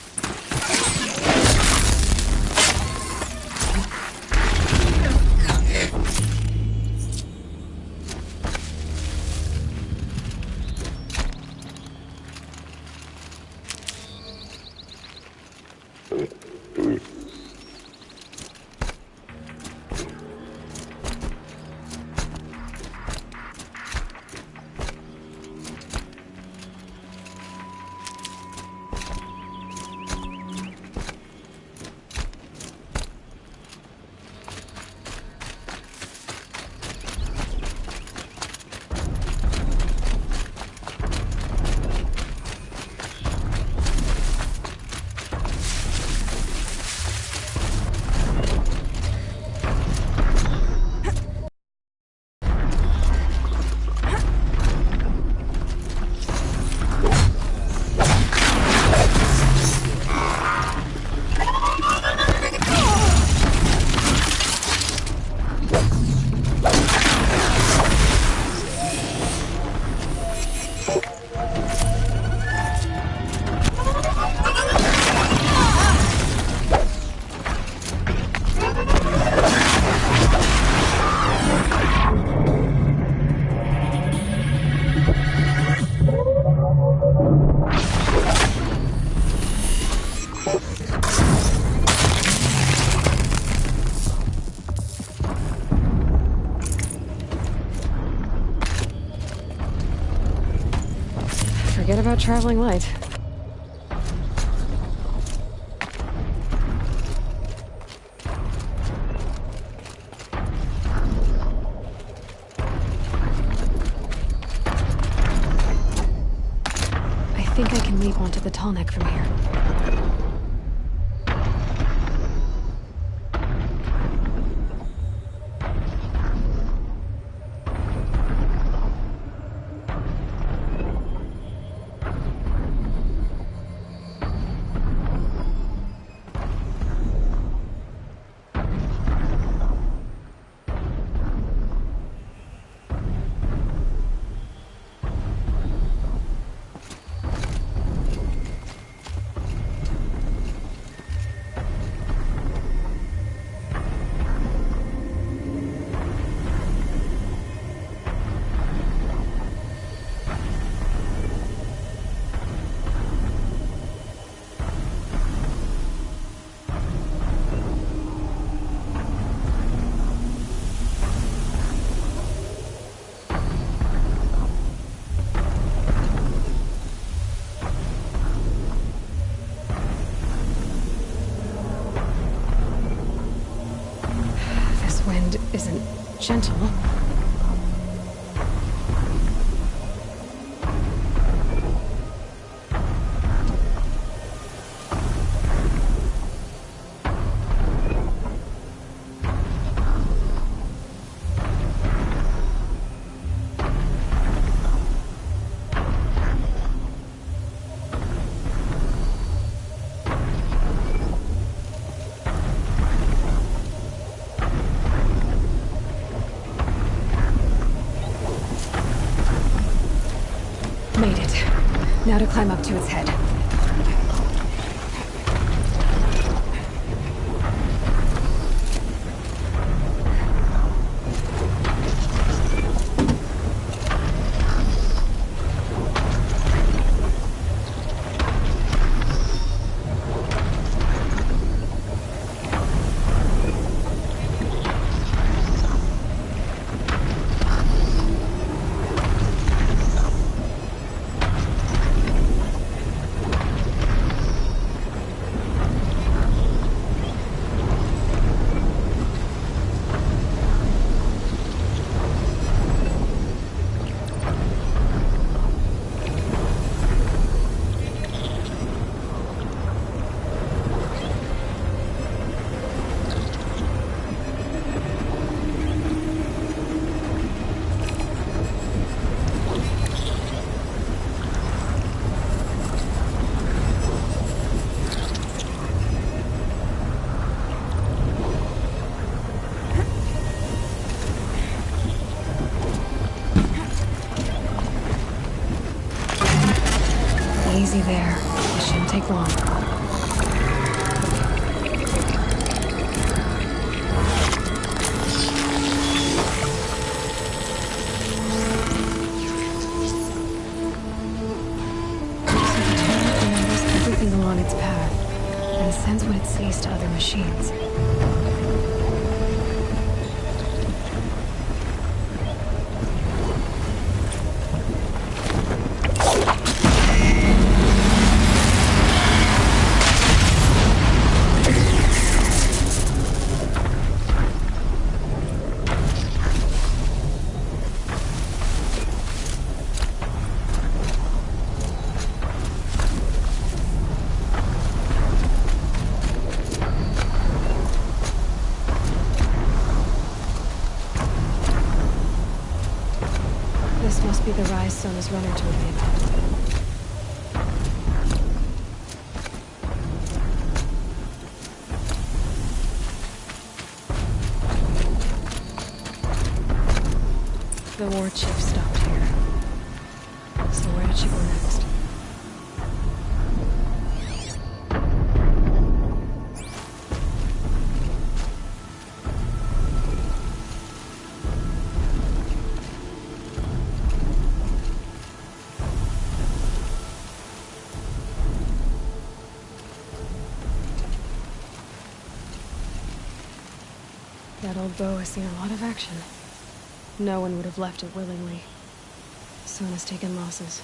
Forget about traveling light. I think I can leap onto the tall neck from here. Isn't gentle. Made it. Now to climb up to its head. and sends what it sees to other machines. This must be the rise Sona's runner told me about. The war chief stopped here. So where did she go next? That old bow has seen a lot of action. No one would have left it willingly. Sona's taken losses.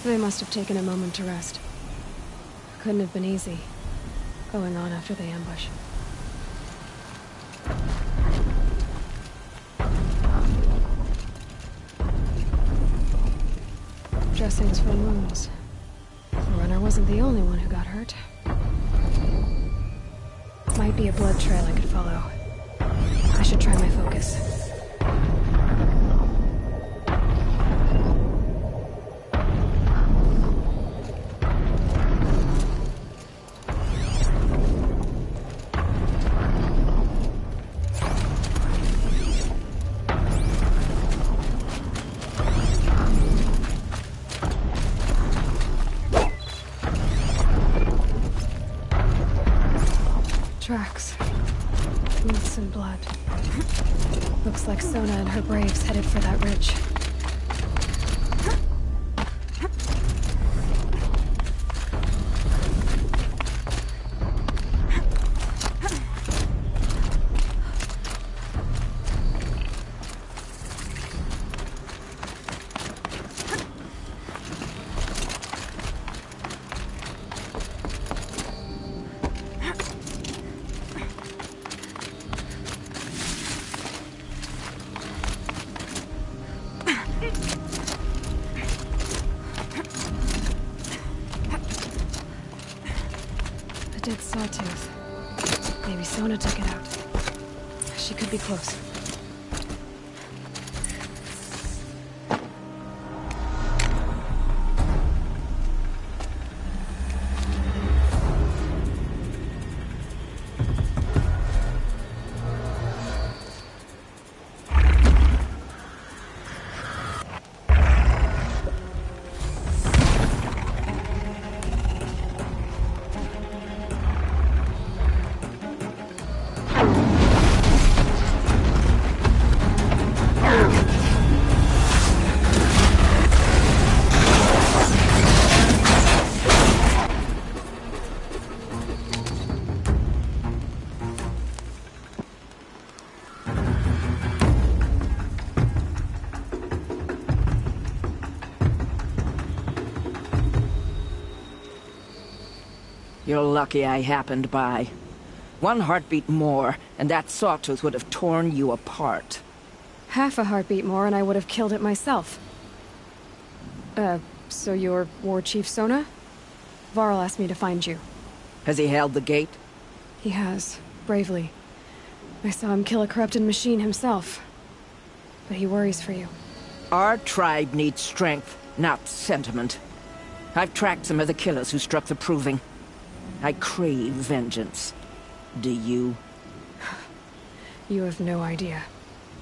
They must have taken a moment to rest. Couldn't have been easy, going on after the ambush. Dressings for wounds. The runner wasn't the only one who got hurt. Might be a blood trail I could follow. I should try my focus. Tracks. Boots and blood. Looks like Sona and her braves headed for that ridge. Dead sawtooth. Maybe Sona took it out. She could be close. You're lucky I happened by. One heartbeat more, and that sawtooth would have torn you apart. Half a heartbeat more and I would have killed it myself. So you're War Chief Sona? Varl asked me to find you. Has he held the gate? He has, bravely. I saw him kill a corrupted machine himself. But he worries for you. Our tribe needs strength, not sentiment. I've tracked some of the killers who struck the proving. I crave vengeance. Do you? You have no idea.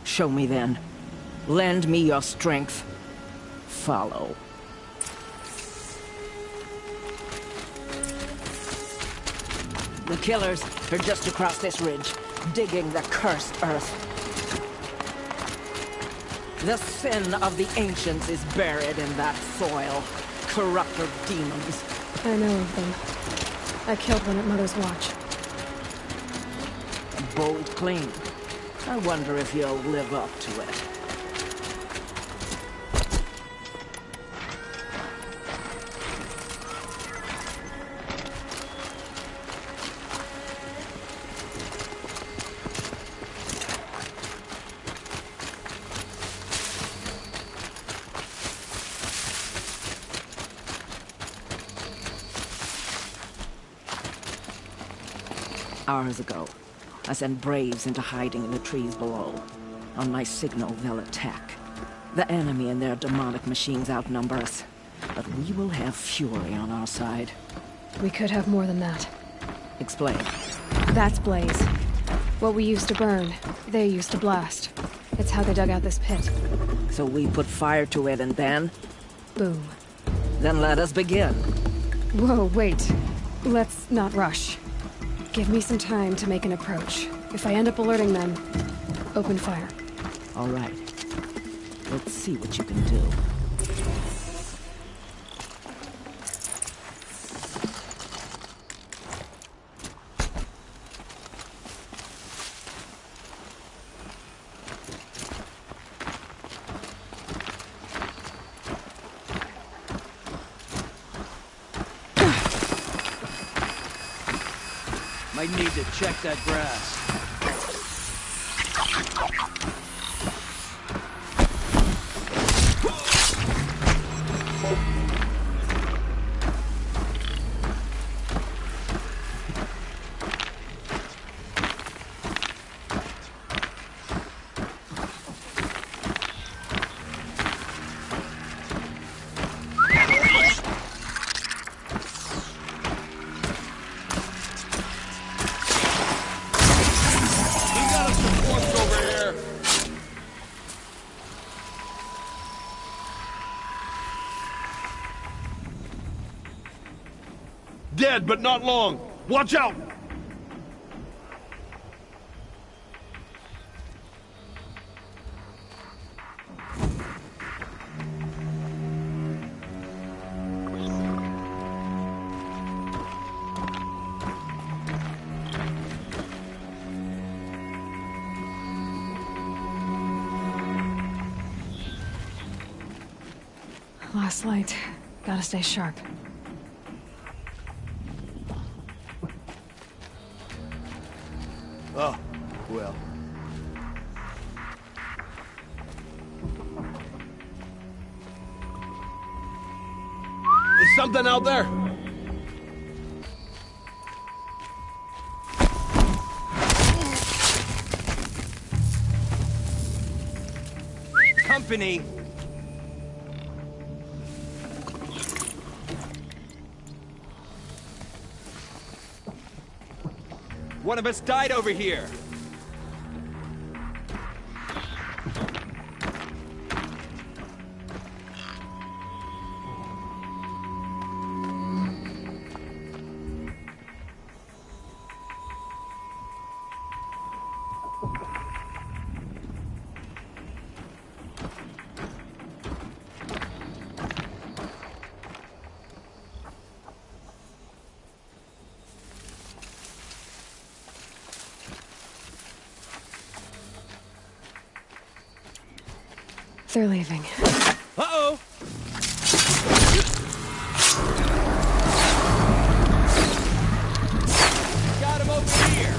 Show me then. Lend me your strength. Follow. The killers are just across this ridge, digging the cursed earth. The sin of the ancients is buried in that soil. Corrupter demons. I know of them. I killed one at Mother's Watch. A bold claim. I wonder if you'll live up to it. Hours ago, I sent braves into hiding in the trees below. On my signal, they'll attack. The enemy and their demonic machines outnumber us, but we will have fury on our side. We could have more than that. Explain. That's blaze. What we used to burn, they used to blast. It's how they dug out this pit. So we put fire to it and then? Boom. Then let us begin. Whoa, wait. Let's not rush. Give me some time to make an approach. If I end up alerting them, open fire. All right. Let's see what you can do. Might need to check that grass. Dead, but not long. Watch out! Last light. Gotta stay sharp. Oh, well. Is something out there? Company! One of us died over here. They're leaving. Uh-oh! Got him over here!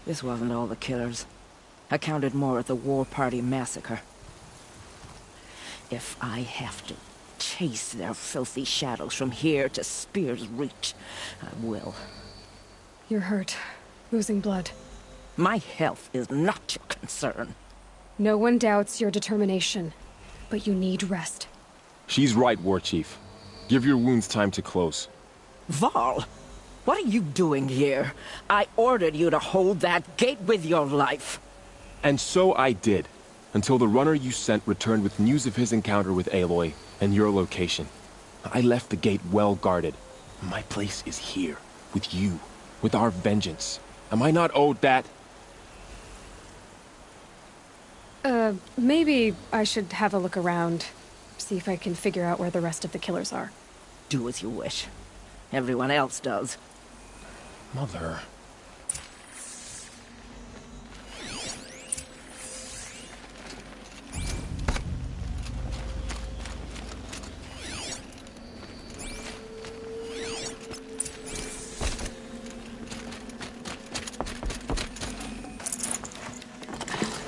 This wasn't all the killers. I counted more at the war party massacre. If I have to chase their filthy shadows from here to Spear's Reach, I will. You're hurt. Losing blood. My health is not your concern. No one doubts your determination, but you need rest. She's right, War Chief. Give your wounds time to close. Varl, what are you doing here? I ordered you to hold that gate with your life. And so I did, until the runner you sent returned with news of his encounter with Aloy and your location. I left the gate well guarded. My place is here, with you, with our vengeance. Am I not owed that? Maybe I should have a look around. See if I can figure out where the rest of the killers are. Do as you wish. Everyone else does. Mother...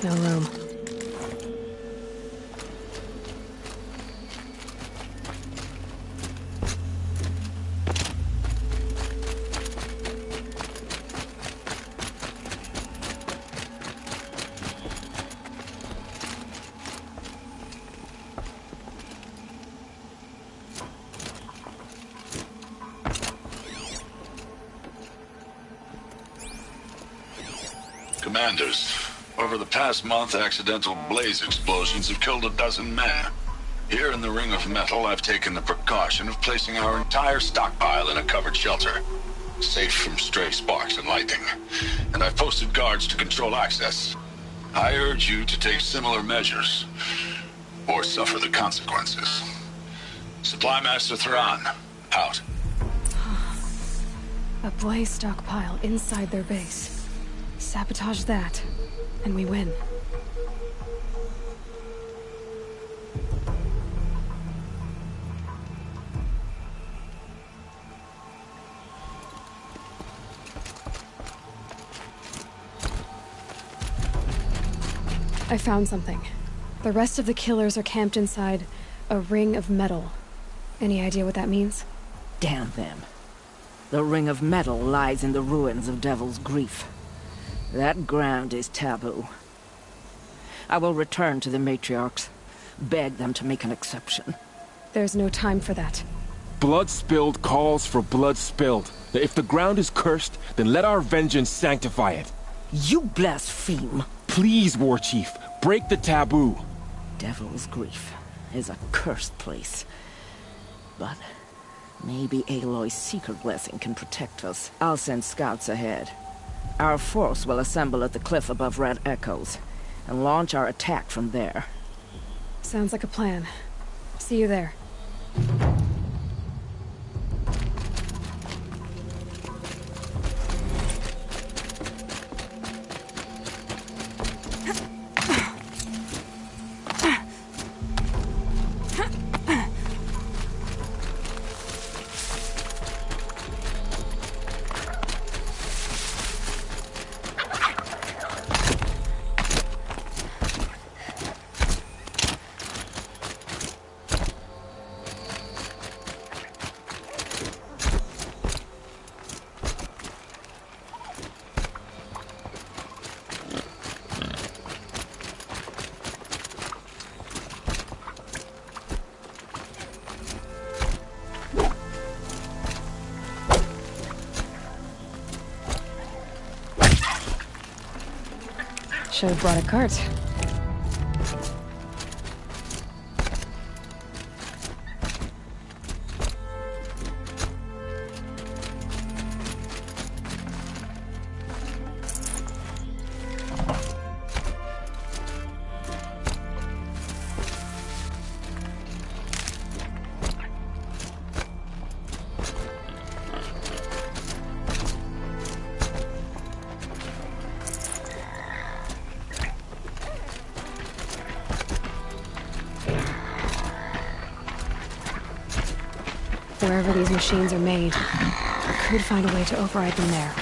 No room. Commanders, over the past month, accidental blaze explosions have killed a dozen men. Here in the Ring of Metal, I've taken the precaution of placing our entire stockpile in a covered shelter, safe from stray sparks and lightning. And I've posted guards to control access. I urge you to take similar measures, or suffer the consequences. Supply Master Thran, out. A blaze stockpile inside their base. Sabotage that, and we win. I found something. The rest of the killers are camped inside a ring of metal. Any idea what that means? Damn them. The Ring of Metal lies in the ruins of Devil's Grief. That ground is taboo. I will return to the matriarchs, beg them to make an exception. There's no time for that. Blood spilled calls for blood spilled. If the ground is cursed, then let our vengeance sanctify it. You blaspheme. Please, War Chief, break the taboo. Devil's Grief is a cursed place. But maybe Aloy's secret blessing can protect us. I'll send scouts ahead. Our force will assemble at the cliff above Red Echoes, and launch our attack from there. Sounds like a plan. See you there. Should have brought a cart. Wherever these machines are made, I could find a way to override them there.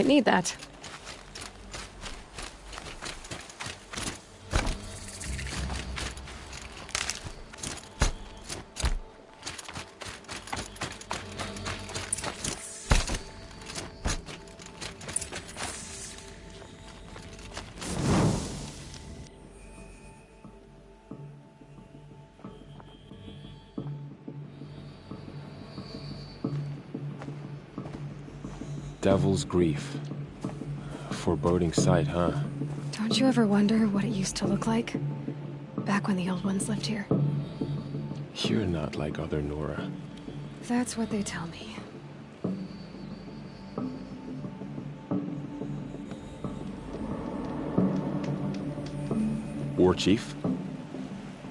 might need that. Devil's grief. Foreboding sight, huh? Don't you ever wonder what it used to look like? Back when the old ones lived here. You're not like other Nora. That's what they tell me. War Chief?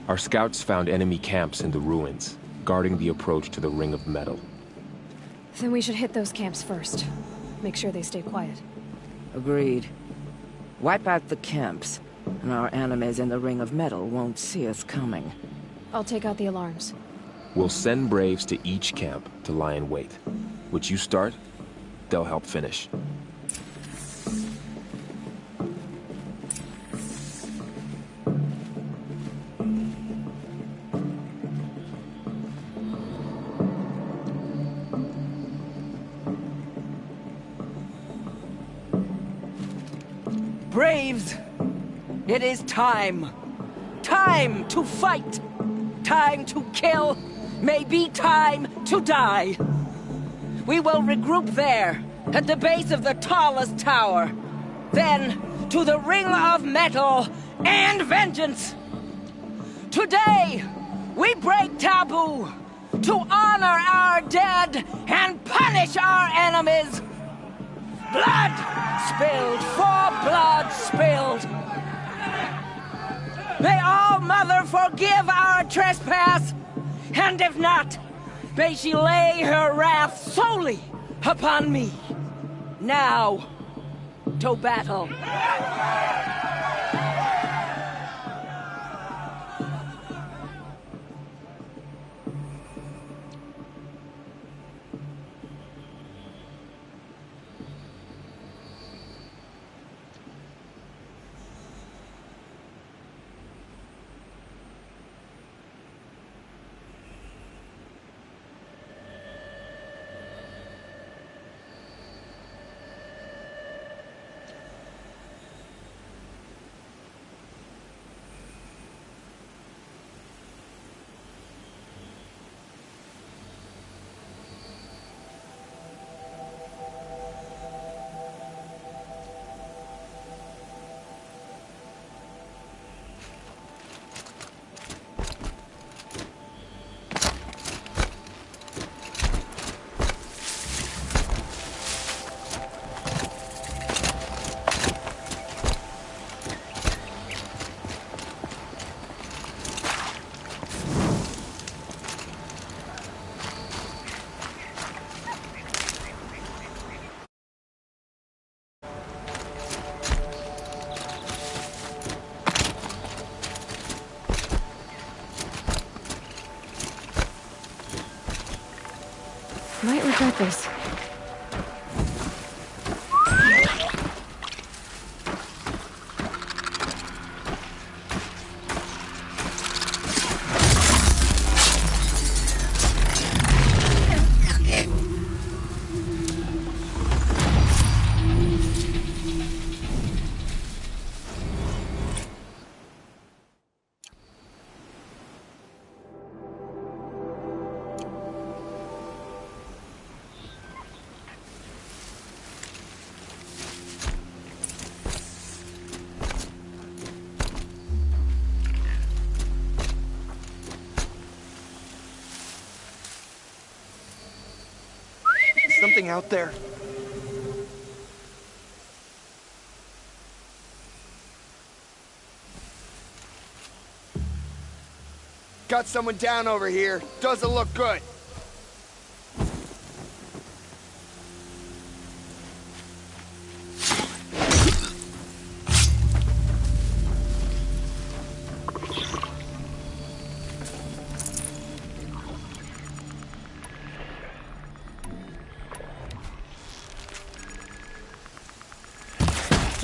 Our scouts found enemy camps in the ruins, guarding the approach to the Ring of Metal. Then we should hit those camps first. Make sure they stay quiet. Agreed. Wipe out the camps, and our enemies in the Ring of Metal won't see us coming. I'll take out the alarms. We'll send Braves to each camp to lie in wait. Which you start, they'll help finish. Braves! It is time! Time to fight! Time to kill! Maybe time to die! We will regroup there, at the base of the tallest tower. Then, to the Ring of Metal and vengeance! Today, we break taboo to honor our dead and punish our enemies! Blood spilled for blood spilled! May All Mother forgive our trespass, and if not, may she lay her wrath solely upon me. Now, to battle. Might regret this. Something out there. Got someone down over here. Doesn't look good.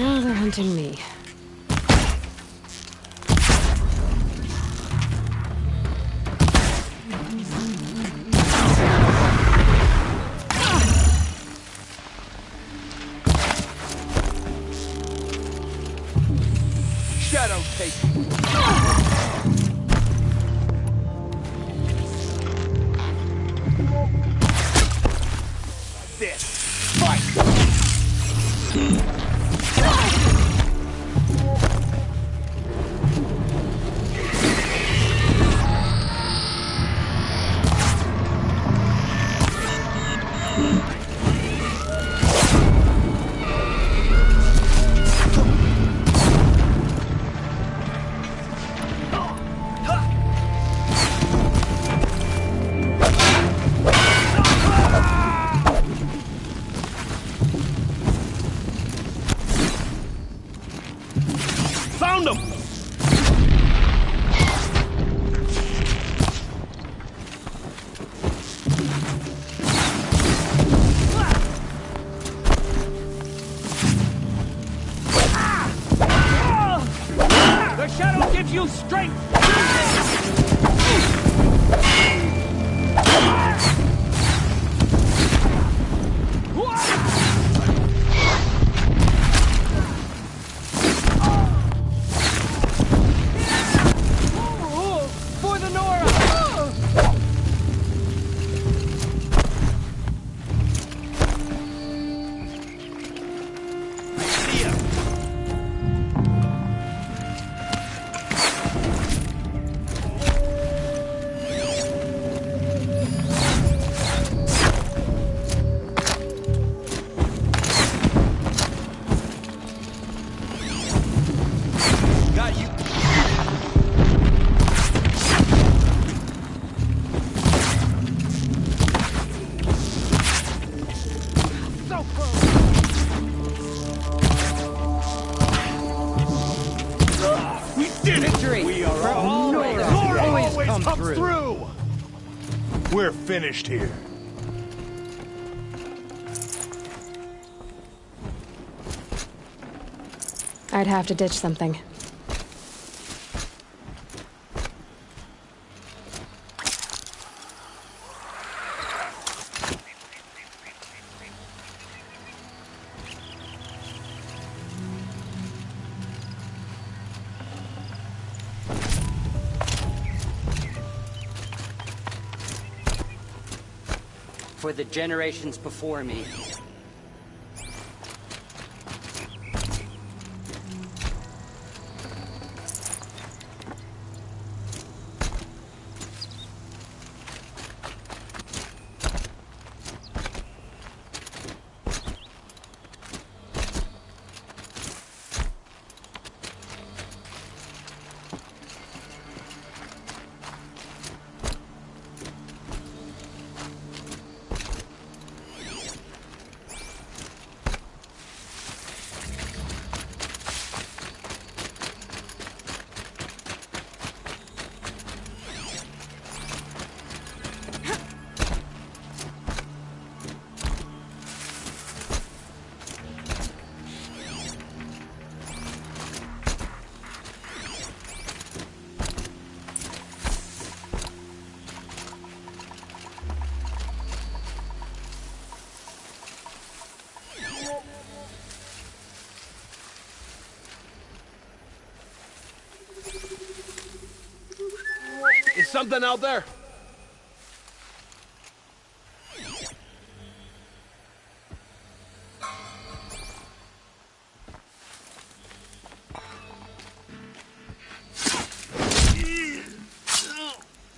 Still, they're hunting me. Shadow take. This. Fight! Found him! The shadow gives you strength! For the Nora! See ya! Got you. So close. We did it! Victory. We are For all always. Nora Always always come comes through. through! We're finished here. I'd have to ditch something. For the generations before me. Is something out there?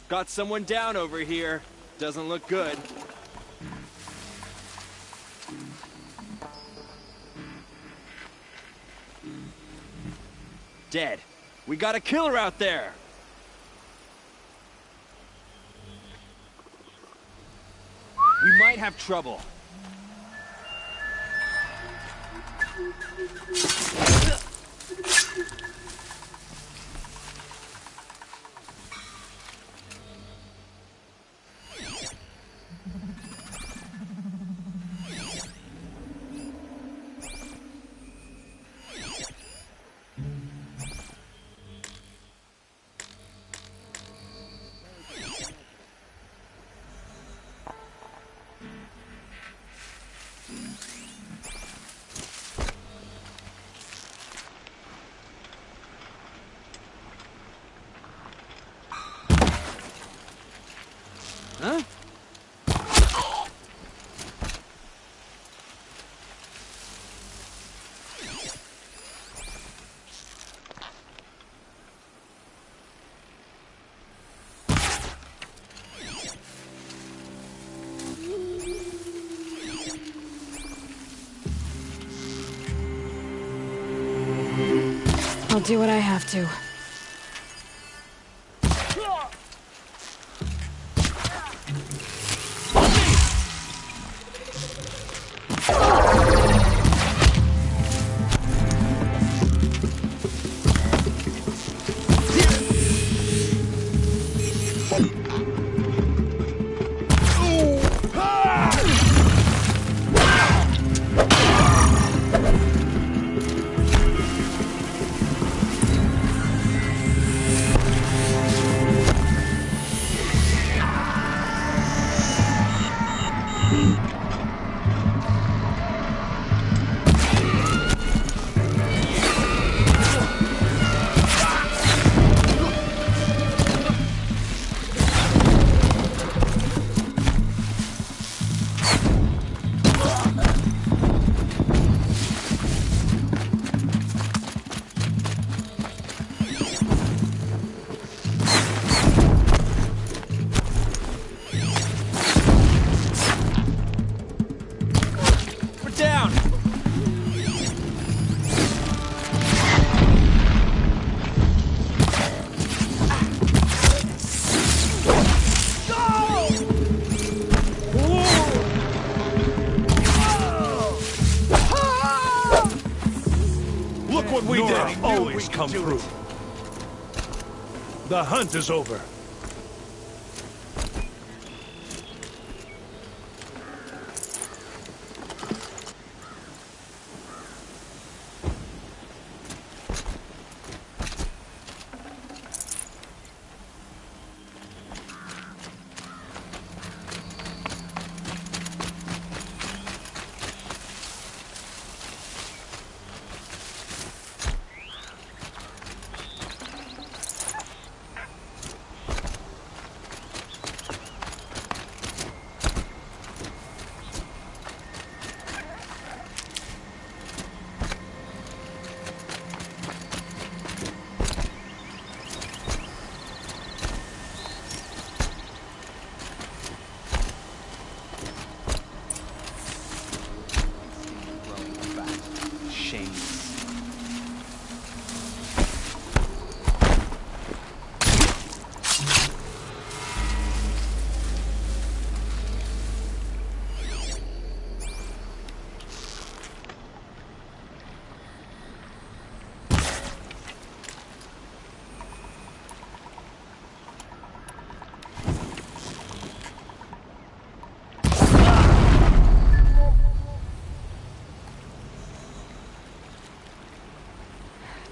Got someone down over here. Doesn't look good. Dead. We got a killer out there. We might have trouble. I'll do what I have to. Come through. The hunt is over.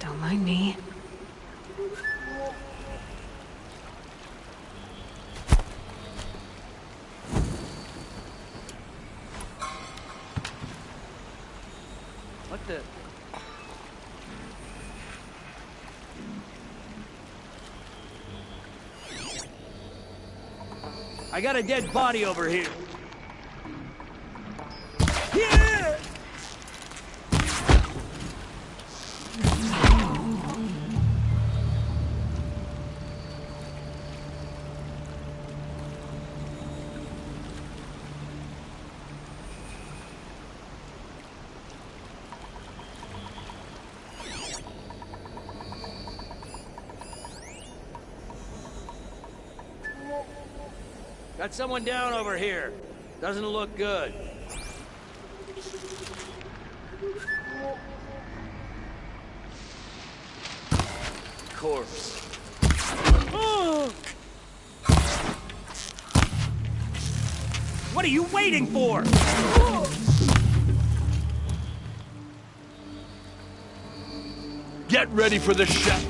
Don't mind me. What the? I got a dead body over here. Got someone down over here. Doesn't look good. Corpse. What are you waiting for? Get ready for the shot.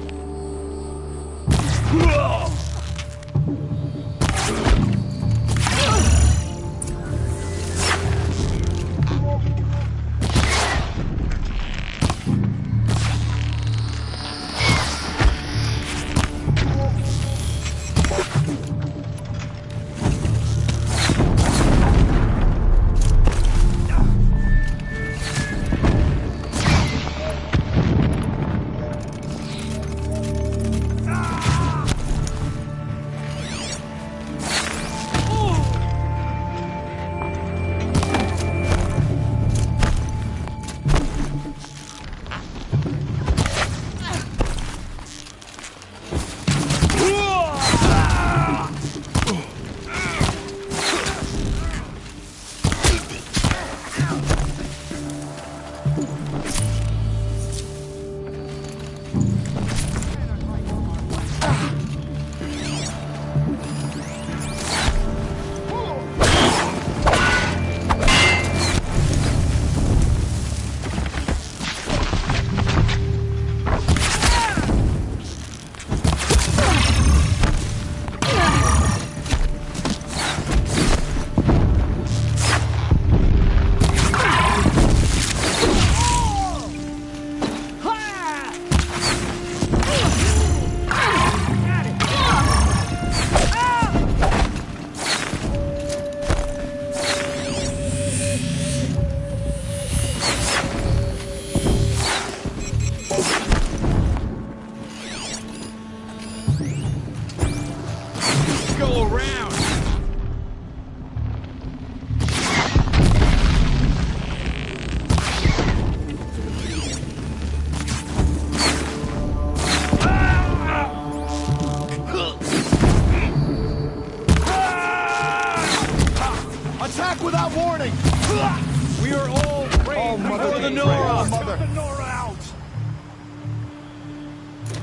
All Mother.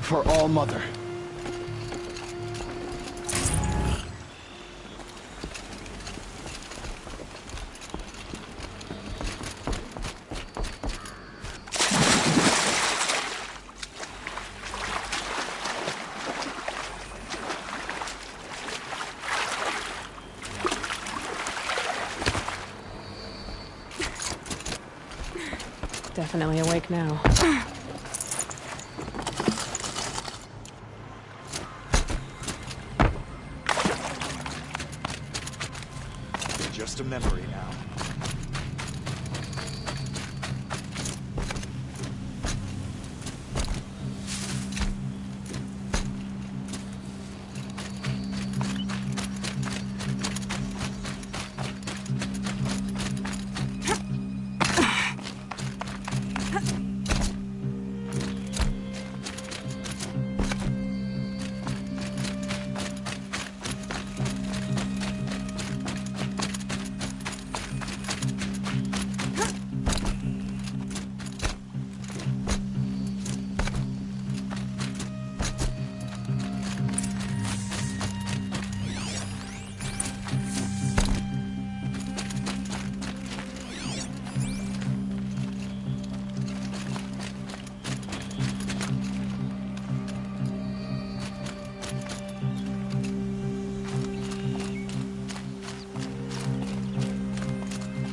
For All Mother. Definitely awake now. Just a memory now.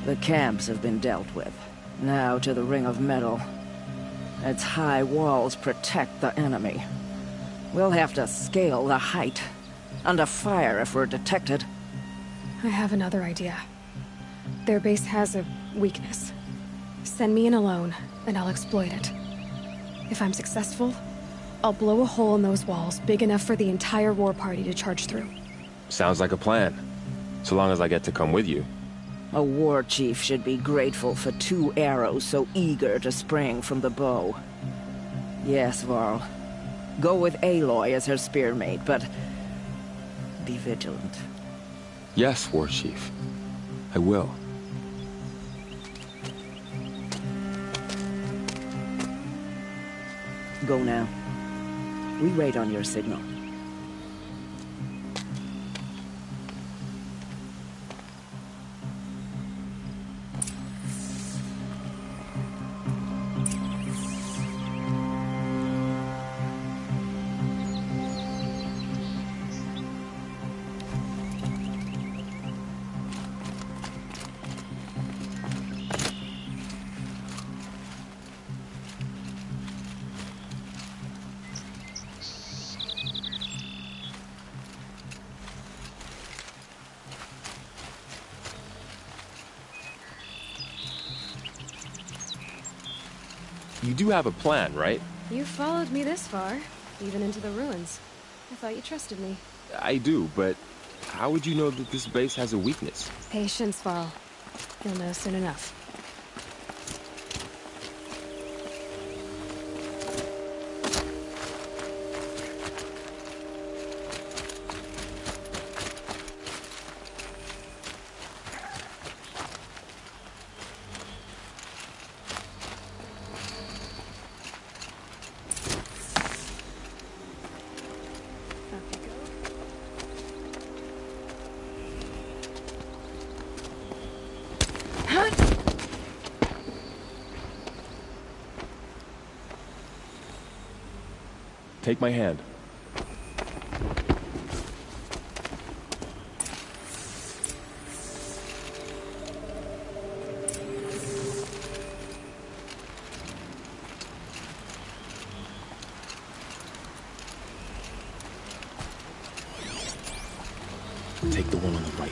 The camps have been dealt with. Now to the Ring of Metal. Its high walls protect the enemy. We'll have to scale the height. Under fire if we're detected. I have another idea. Their base has a weakness. Send me in alone, and I'll exploit it. If I'm successful, I'll blow a hole in those walls big enough for the entire war party to charge through. Sounds like a plan. So long as I get to come with you. A war chief should be grateful for 2 arrows so eager to spring from the bow. Yes, Varl. Go with Aloy as her spearmate, but be vigilant. Yes, War Chief. I will. Go now. We wait on your signal. You do have a plan, right? You followed me this far, even into the ruins. I thought you trusted me. I do, but how would you know that this base has a weakness? Patience, Varl. You'll know soon enough. Take my hand. Take the one on the right.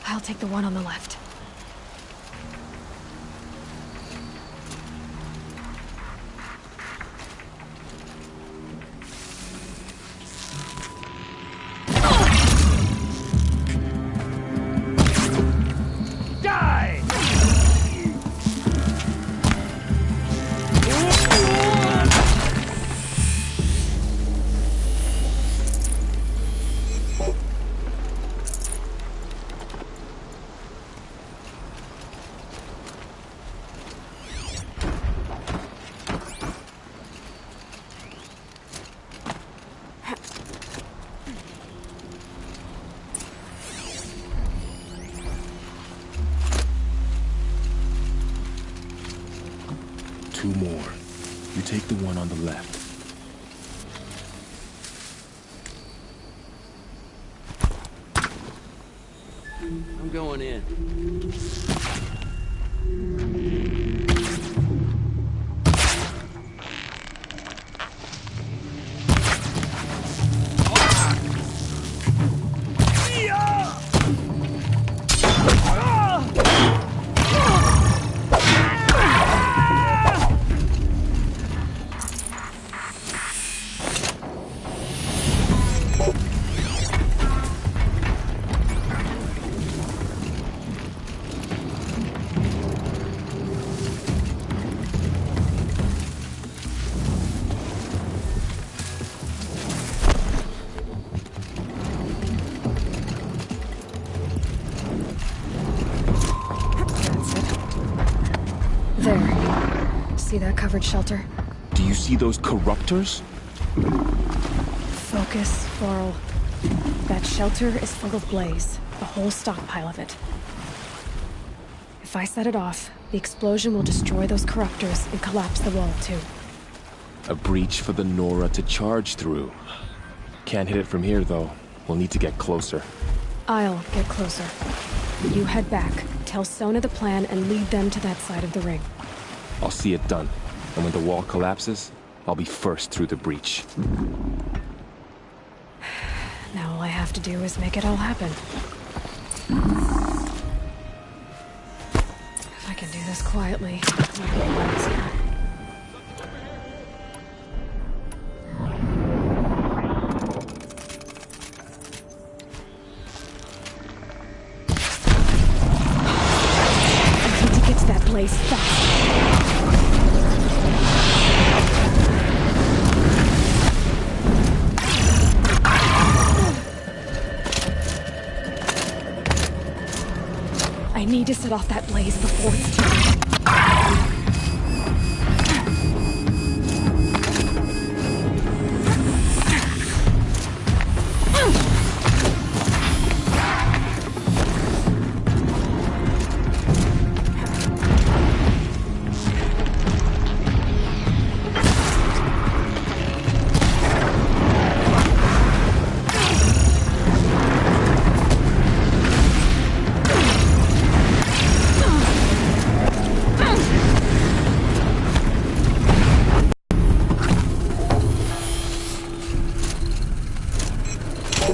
I'll take the one on the left. 2 more. You take the one on the left. I'm going in. See that covered shelter? Do you see those corruptors? Focus, Laurel. That shelter is full of blaze. A whole stockpile of it. If I set it off, the explosion will destroy those corruptors and collapse the wall, too. A breach for the Nora to charge through. Can't hit it from here, though. We'll need to get closer. I'll get closer. You head back, tell Sona the plan, and lead them to that side of the ring. I'll see it done. And when the wall collapses, I'll be first through the breach. Now all I have to do is make it all happen. If I can do this quietly, I need to get to that place fast. I need to set off that blaze before it's too late.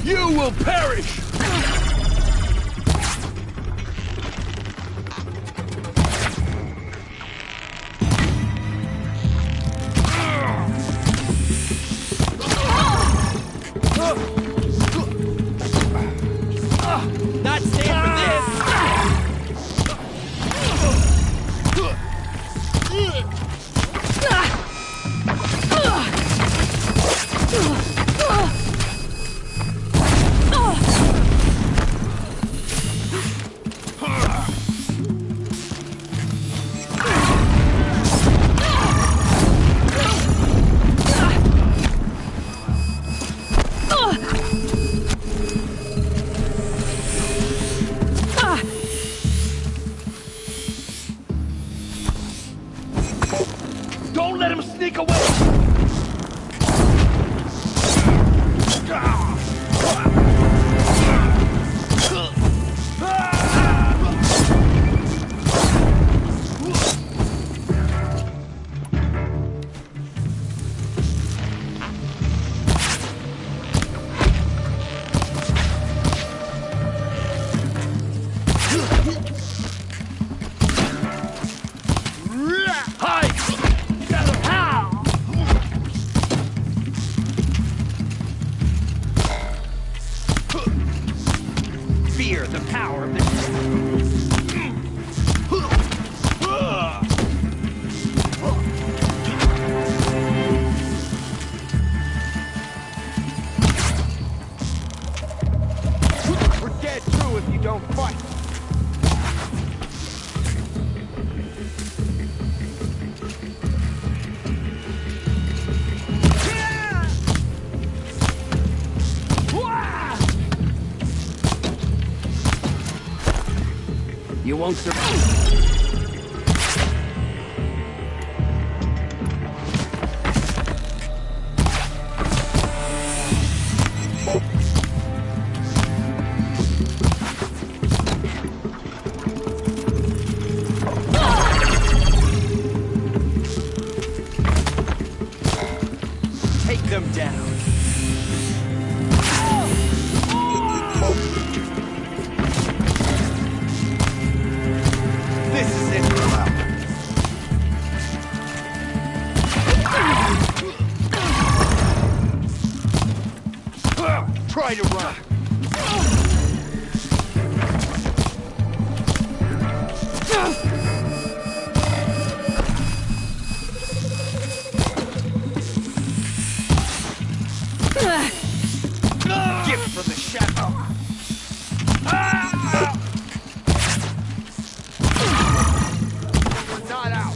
You will perish! Not stand for this! Don't let him sneak away! Fear the power of this. We're dead too if you don't fight. You won't survive. down. This is it. Try to run. Gift for the shadow. We're not out.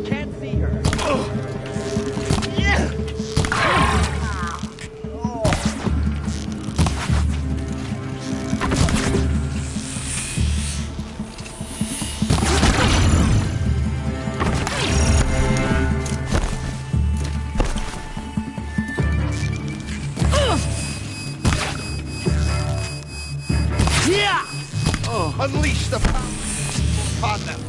Can't see her. Yeah. Yeah! Unleash the power on them.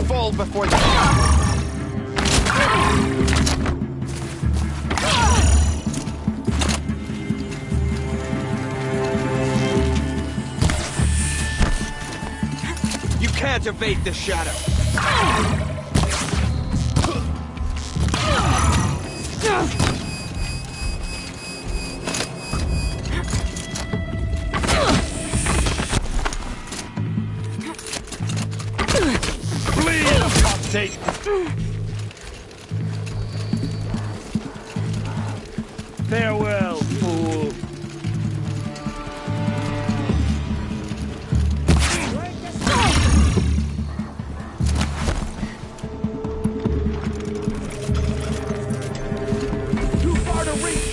Fall before the You can't evade the shadow. Take. Farewell, fool. Too far to reach.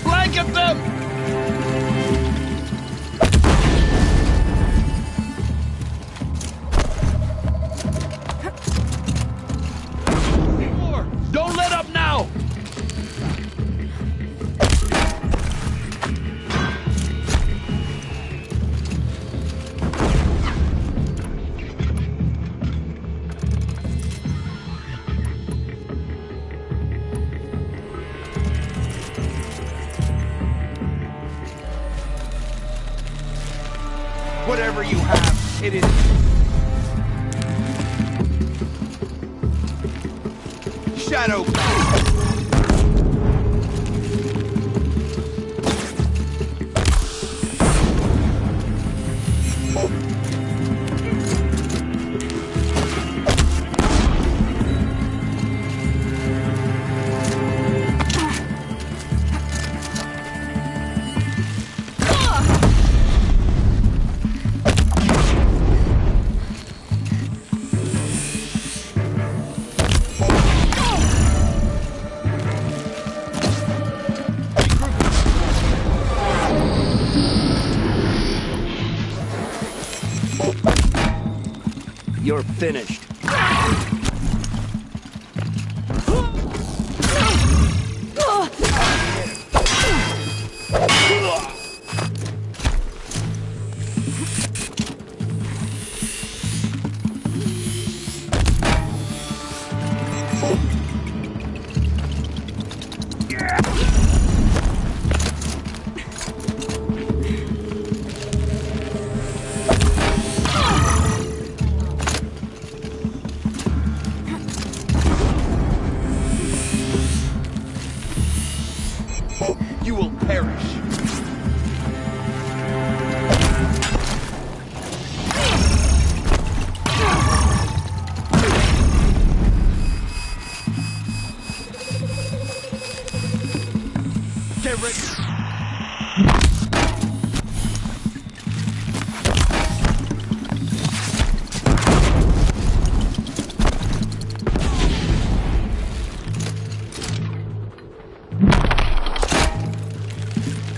Blanket them! Don't let up now! Whatever you have, it is... Shadow! You're finished.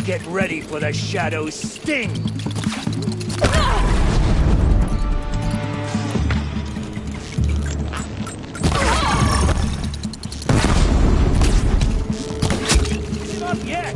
Get ready for the Shadow's sting! Not yet!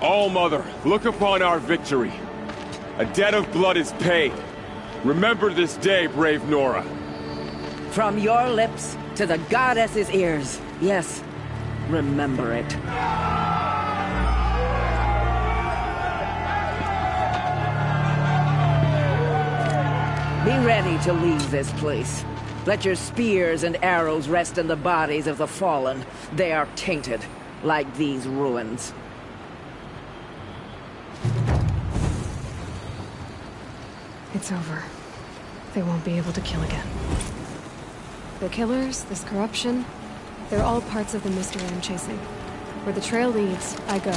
All-Mother, look upon our victory. A debt of blood is paid. Remember this day, brave Nora. From your lips to the goddess's ears. Yes, remember it. ready to leave this place. Let your spears and arrows rest in the bodies of the fallen. They are tainted, like these ruins. It's over. They won't be able to kill again. The killers, this corruption, they're all parts of the mystery I'm chasing. Where the trail leads, I go.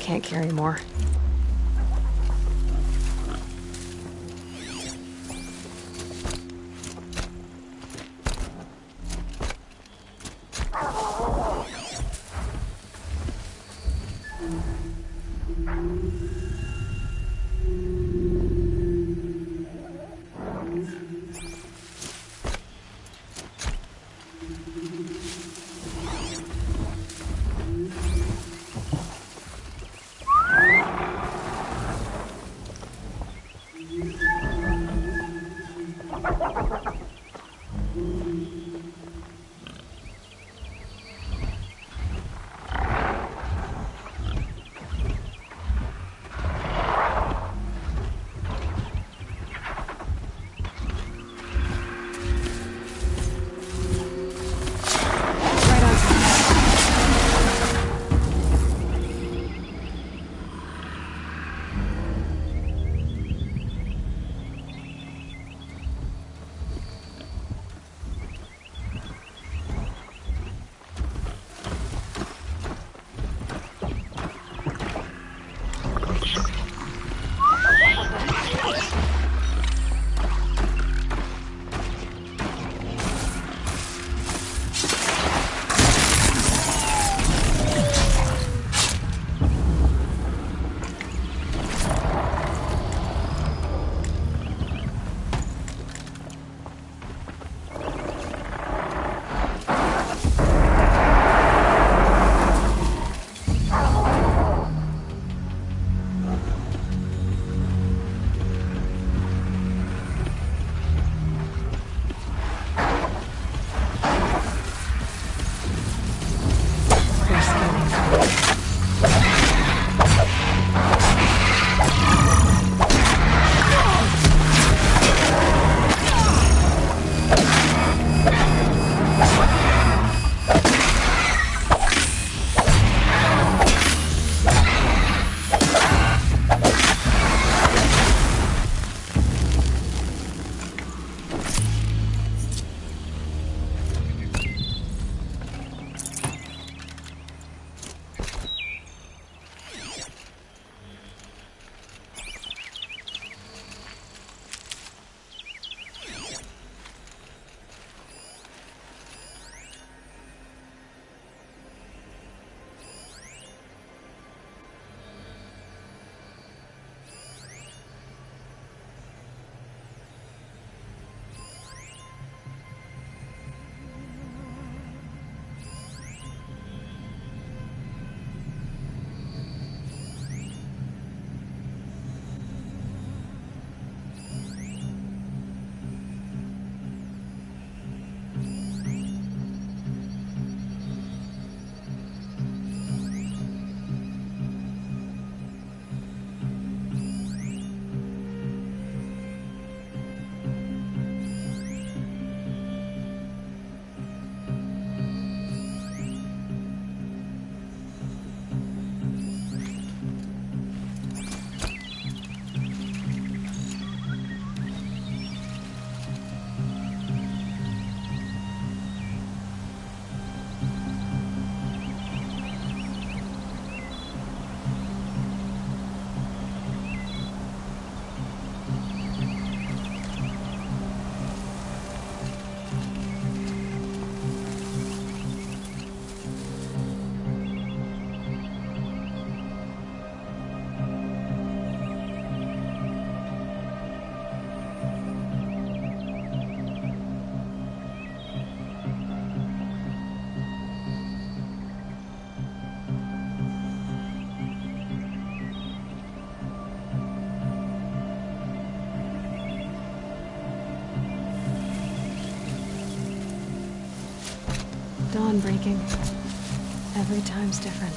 Can't carry more. Dawn breaking. Every time's different.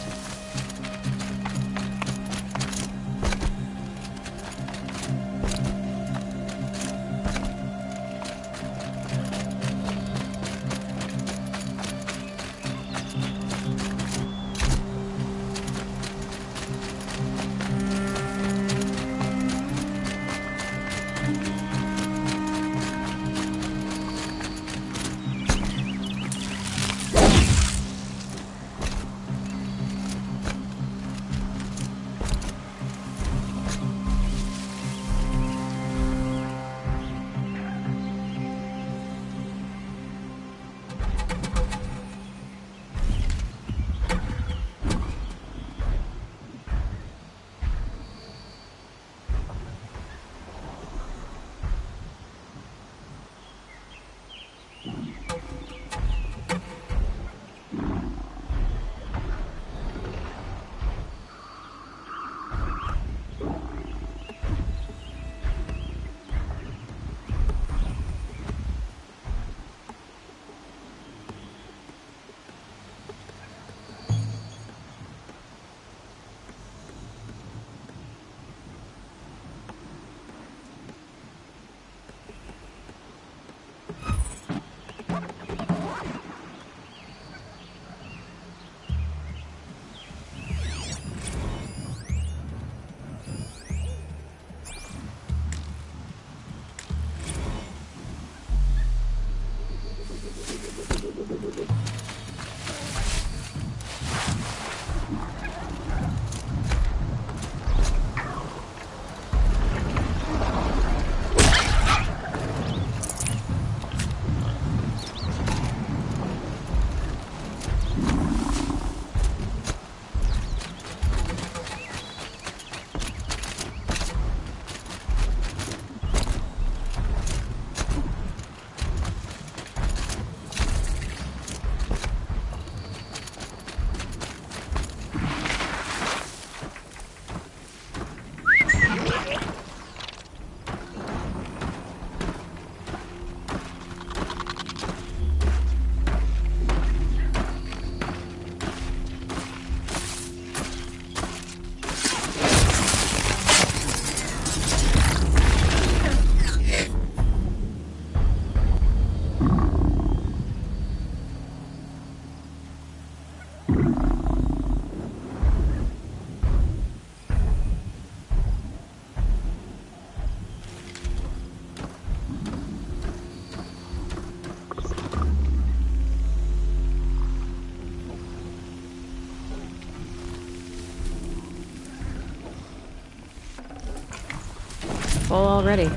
Full already.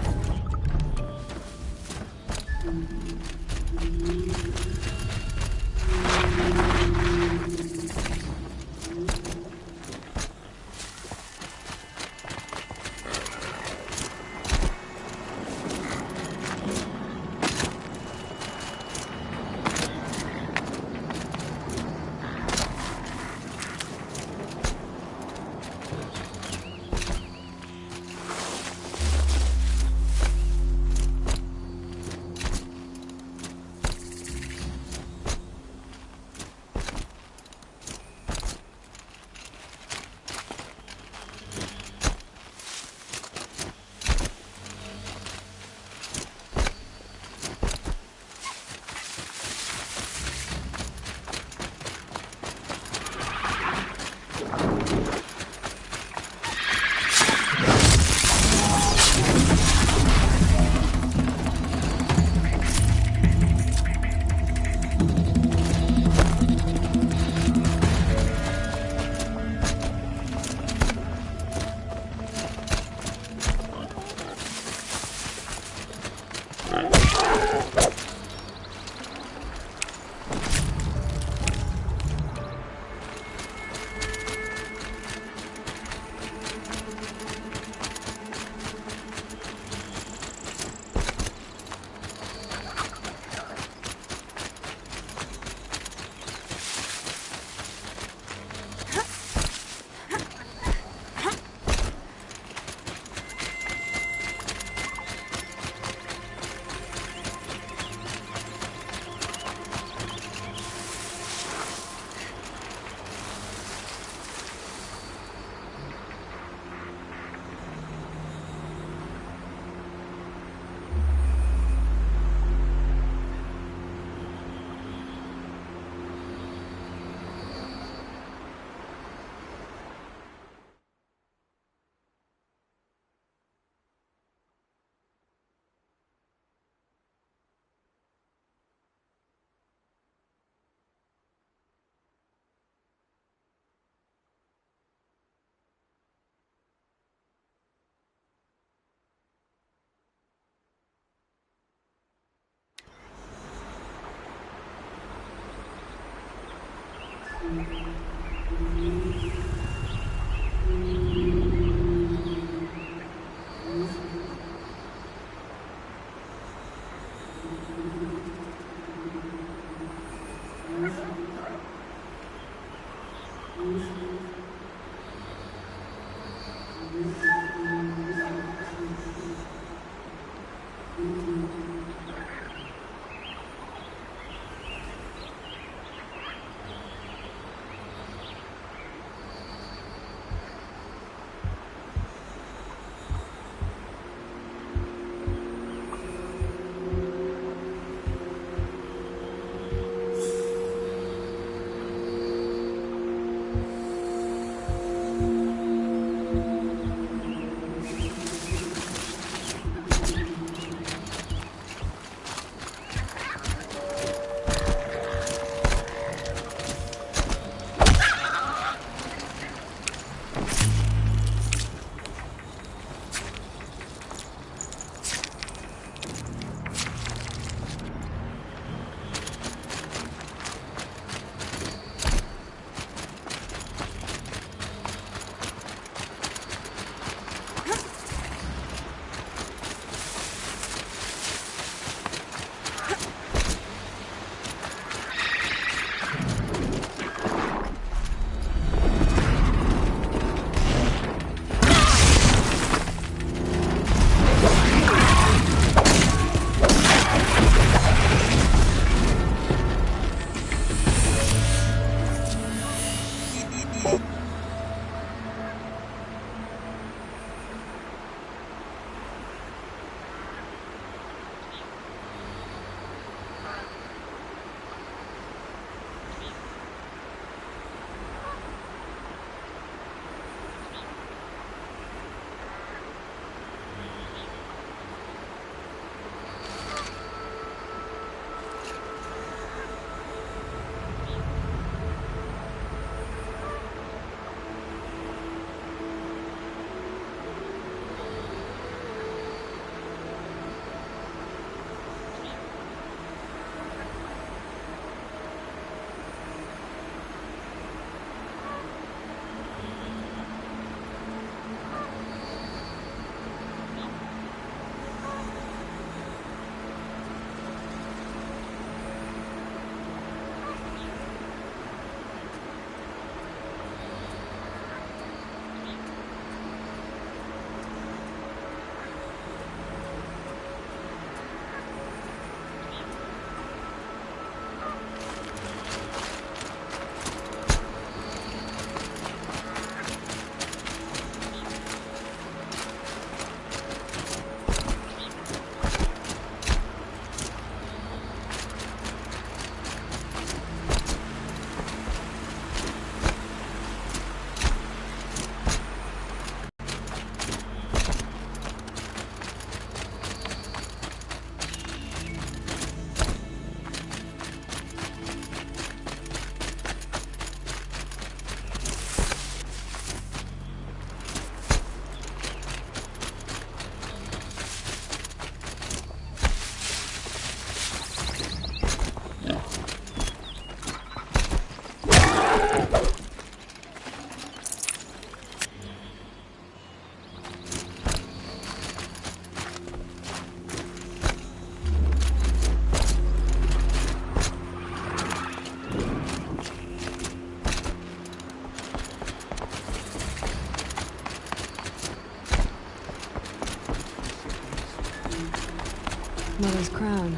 Mother's crown.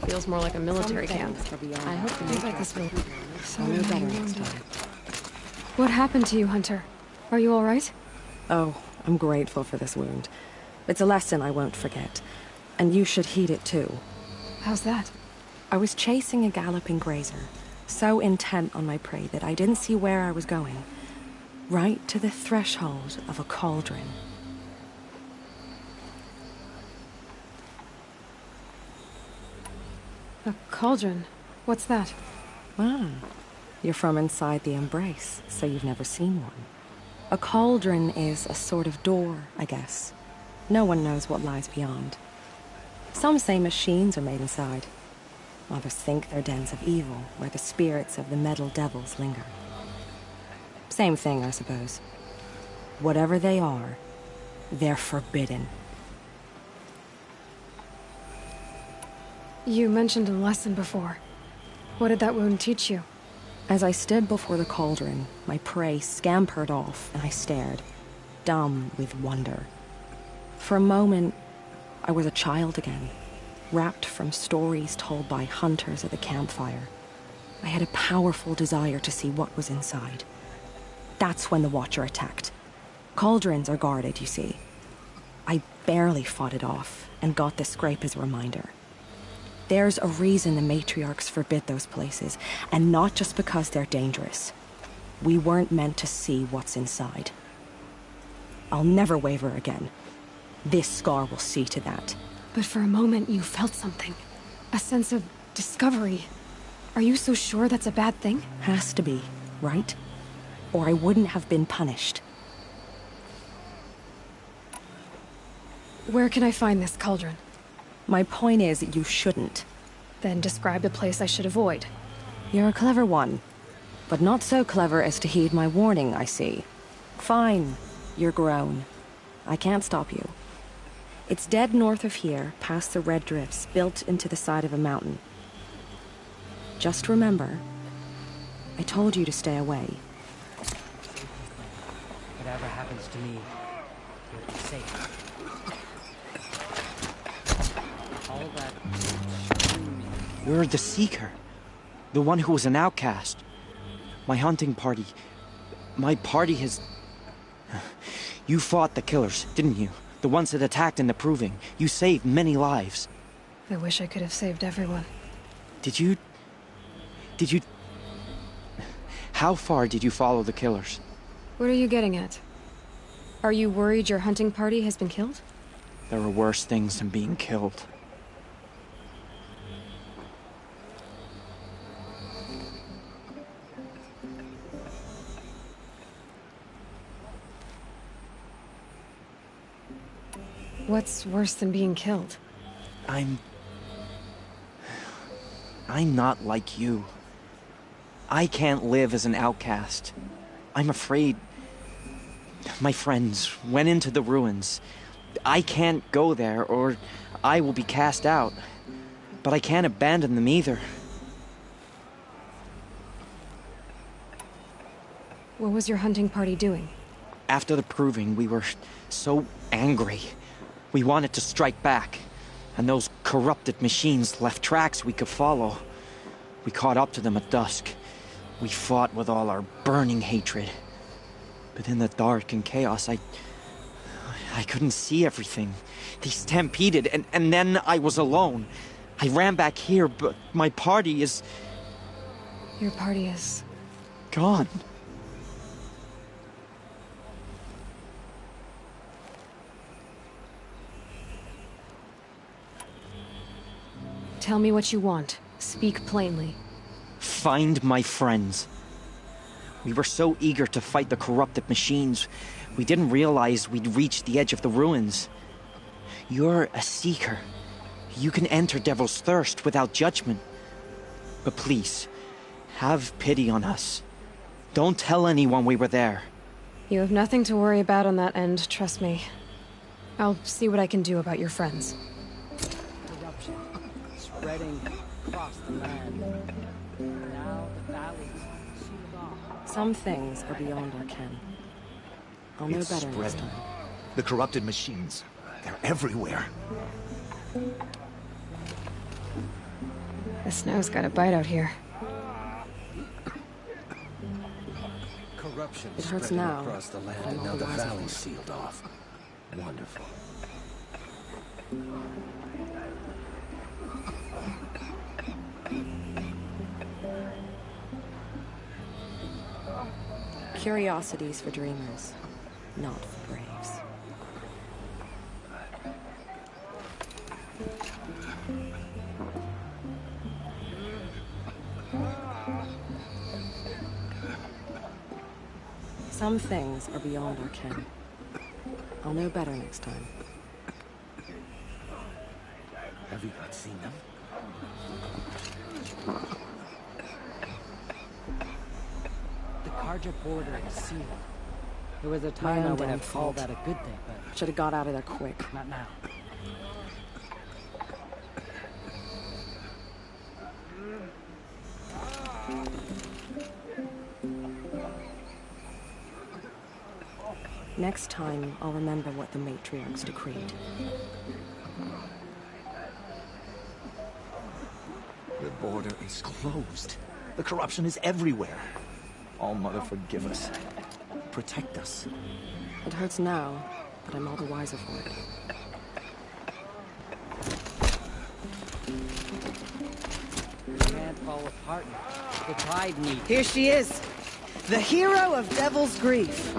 Feels more like a military camp. I hope the Things like this will... I'll know better next time. What happened to you, Hunter? Are you all right? Oh, I'm grateful for this wound. It's a lesson I won't forget. And you should heed it too. How's that? I was chasing a galloping grazer, so intent on my prey that I didn't see where I was going. Right to the threshold of a cauldron. A cauldron? What's that? Ah, you're from inside the embrace, so you've never seen one. A cauldron is a sort of door, I guess. No one knows what lies beyond. Some say machines are made inside. Others think they're dens of evil, where the spirits of the metal devils linger. Same thing, I suppose. Whatever they are, they're forbidden. You mentioned a lesson before. What did that wound teach you? As I stood before the cauldron, my prey scampered off, and I stared, dumb with wonder. For a moment, I was a child again, wrapped from stories told by hunters at the campfire. I had a powerful desire to see what was inside. That's when the Watcher attacked. Cauldrons are guarded, you see. I barely fought it off, and got the scrape as a reminder. There's a reason the matriarchs forbid those places, and not just because they're dangerous. We weren't meant to see what's inside. I'll never waver again. This scar will see to that. But for a moment you felt something. A sense of discovery. Are you so sure that's a bad thing? Has to be, right? Or I wouldn't have been punished. Where can I find this cauldron? My point is, you shouldn't. Then describe the place I should avoid. You're a clever one. But not so clever as to heed my warning, I see. Fine. You're grown. I can't stop you. It's dead north of here, past the red drifts, built into the side of a mountain. Just remember, I told you to stay away. Whatever happens to me, you'll be safe. All that... You're the Seeker. The one who was an outcast. My hunting party... My party has... You fought the killers, didn't you? The ones that attacked in the Proving. You saved many lives. I wish I could have saved everyone. Did you... How far did you follow the killers? What are you getting at? Are you worried your hunting party has been killed? There are worse things than being killed. What's worse than being killed? I'm not like you. I can't live as an outcast. I'm afraid... My friends went into the ruins. I can't go there, or I will be cast out. But I can't abandon them either. What was your hunting party doing? After the Proving, we were so angry. We wanted to strike back, and those corrupted machines left tracks we could follow. We caught up to them at dusk. We fought with all our burning hatred. But in the dark and chaos, I couldn't see everything. They stampeded, and then I was alone. I ran back here, but my party is... Your party is... gone. Tell me what you want. Speak plainly. Find my friends. We were so eager to fight the corrupted machines, we didn't realize we'd reached the edge of the ruins. You're a Seeker. You can enter Devil's Thirst without judgment. But please, have pity on us. Don't tell anyone we were there. You have nothing to worry about on that end, trust me. I'll see what I can do about your friends. Corruption spreading across the land. Now the valleys sealed off. Some things are beyond our ken. I'll know It's better next spreading. time. The corrupted machines, they're everywhere. The snow's got a bite out here. Corruption It hurts spreading now, across the land, but I'm and now all the the wiser valley's for it. sealed off. Wonderful. Curiosities for dreamers, not for braves. Some things are beyond our ken. I'll know better next time. Have you not seen them? The Carja border is sealed. There was a My time I own would damn have called fault. that a good thing, but Should have got out of there quick. not now. Next time, I'll remember what the matriarchs decreed. The border is closed. The corruption is everywhere. All Mother, forgive us. Protect us. It hurts now, but I'm all the wiser for it. Can't fall apart. The tide needs. Here she is, the hero of Devil's Grief.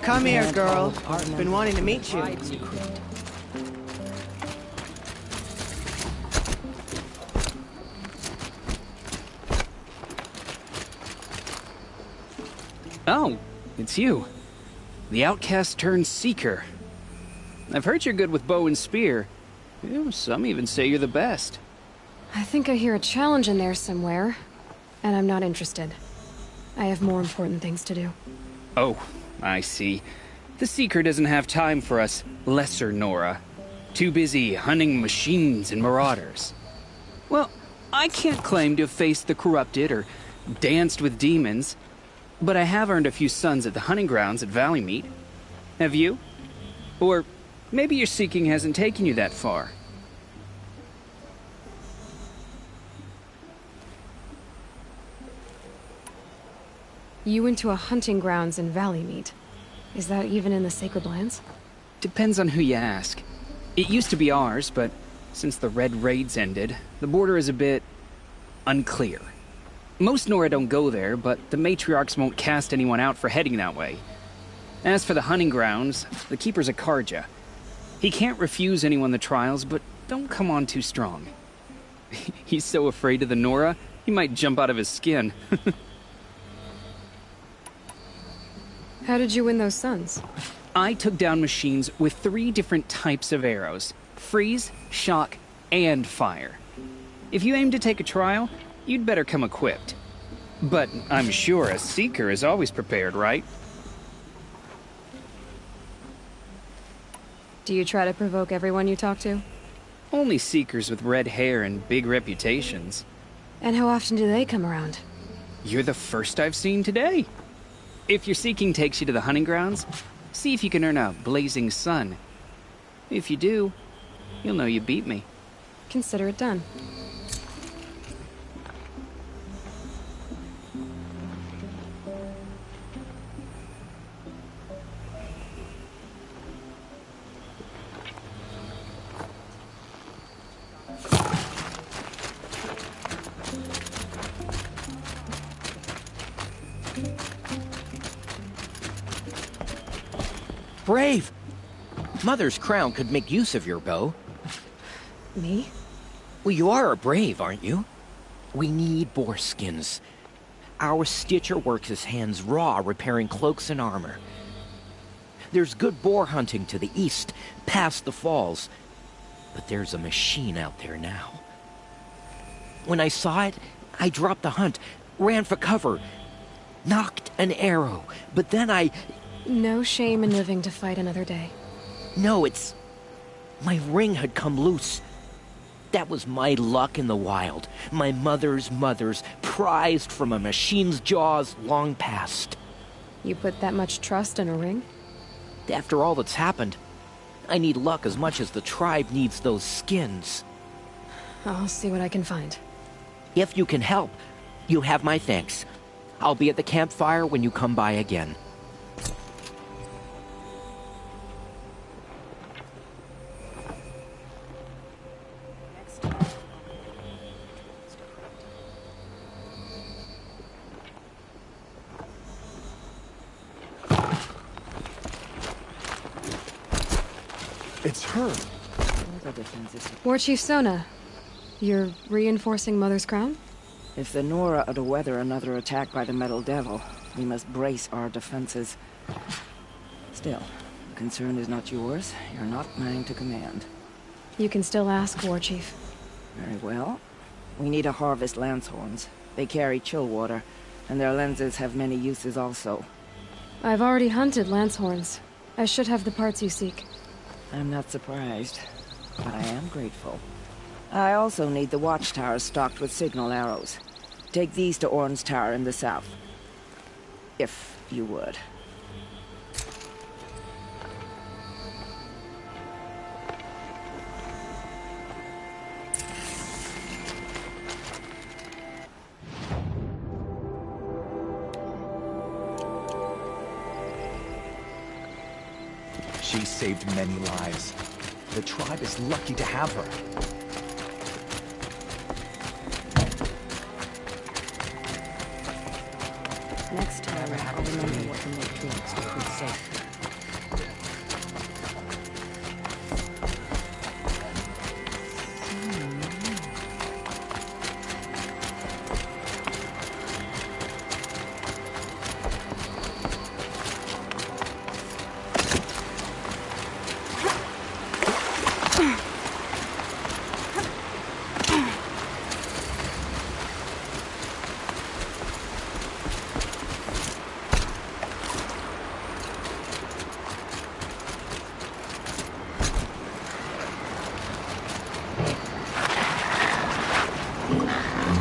Come here, girl. Been wanting to meet you. Oh, it's you. The outcast turned seeker. I've heard you're good with bow and spear. Some even say you're the best. I think I hear a challenge in there somewhere, and I'm not interested. I have more important things to do. Oh, I see. The Seeker doesn't have time for us lesser Nora. Too busy hunting machines and marauders. Well, I can't claim to have faced the corrupted or danced with demons, but I have earned a few sons at the hunting grounds at Valley Meet. Have you? Or maybe your seeking hasn't taken you that far. You went to a hunting grounds in Valley Meet. Is that even in the Sacred Lands? Depends on who you ask. It used to be ours, but since the Red Raids ended, the border is a bit unclear. Most Nora don't go there, but the matriarchs won't cast anyone out for heading that way. As for the hunting grounds, the keeper's a Carja. He can't refuse anyone the trials, but don't come on too strong. He's so afraid of the Nora, he might jump out of his skin. How did you win those sons? I took down machines with 3 different types of arrows: freeze, shock, and fire. If you aim to take a trial, you'd better come equipped. But I'm sure a seeker is always prepared, right? Do you try to provoke everyone you talk to? Only seekers with red hair and big reputations. And how often do they come around? You're the first I've seen today. If your seeking takes you to the hunting grounds, see if you can earn a blazing sun. If you do, you'll know you beat me. Consider it done. Brave! Mother's crown could make use of your bow. Me? Well, you are a brave, aren't you? We need boar skins. Our stitcher works his hands raw repairing cloaks and armor. There's good boar hunting to the east, past the falls. But there's a machine out there now. When I saw it, I dropped the hunt, ran for cover, knocked an arrow, but then I... No shame in living to fight another day. No, it's... my ring had come loose. That was my luck in the wild. My mother's prized from a machine's jaws long past. You put that much trust in a ring? After all that's happened, I need luck as much as the tribe needs those skins. I'll see what I can find. If you can help, you have my thanks. I'll be at the campfire when you come by again. It's her. War Chief Sona, you're reinforcing Mother's crown? If the Nora are to weather another attack by the Metal Devil, we must brace our defenses. Still, the concern is not yours. You're not mine to command. You can still ask, War Chief. Very well. We need to harvest lancehorns. They carry chill water, and their lenses have many uses also. I've already hunted lancehorns. I should have the parts you seek. I'm not surprised, but I am grateful. I also need the watchtowers stocked with signal arrows. Take these to Orn's Tower in the south. If you would. She saved many lives. The tribe is lucky to have her. Next time, I'll remember what to make next to be safe.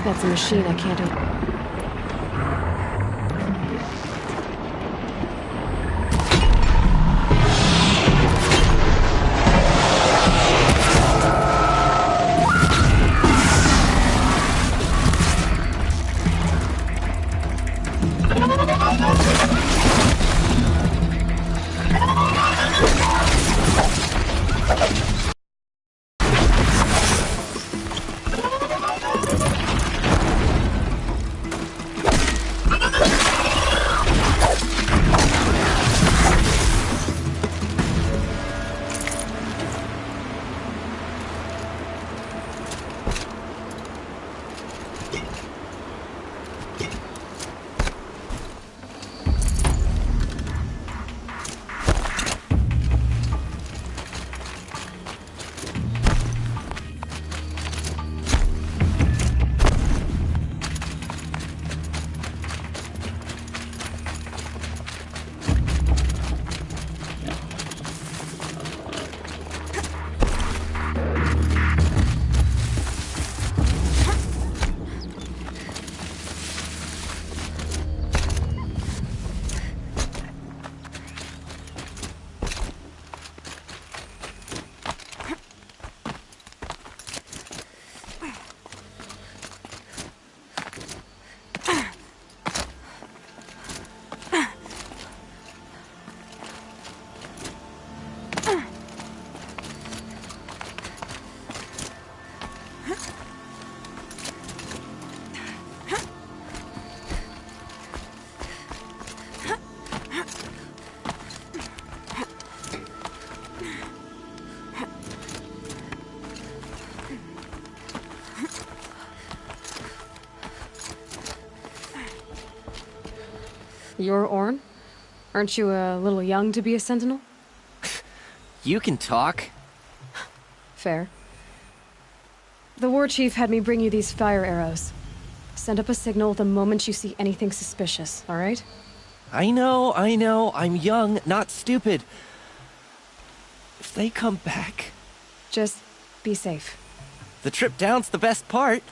That's a machine I can't open. You're Orn? Aren't you a little young to be a sentinel? You can talk. Fair. The war chief had me bring you these fire arrows. Send up a signal the moment you see anything suspicious, all right? I know. I'm young, not stupid. If they come back... Just be safe. The trip down's the best part.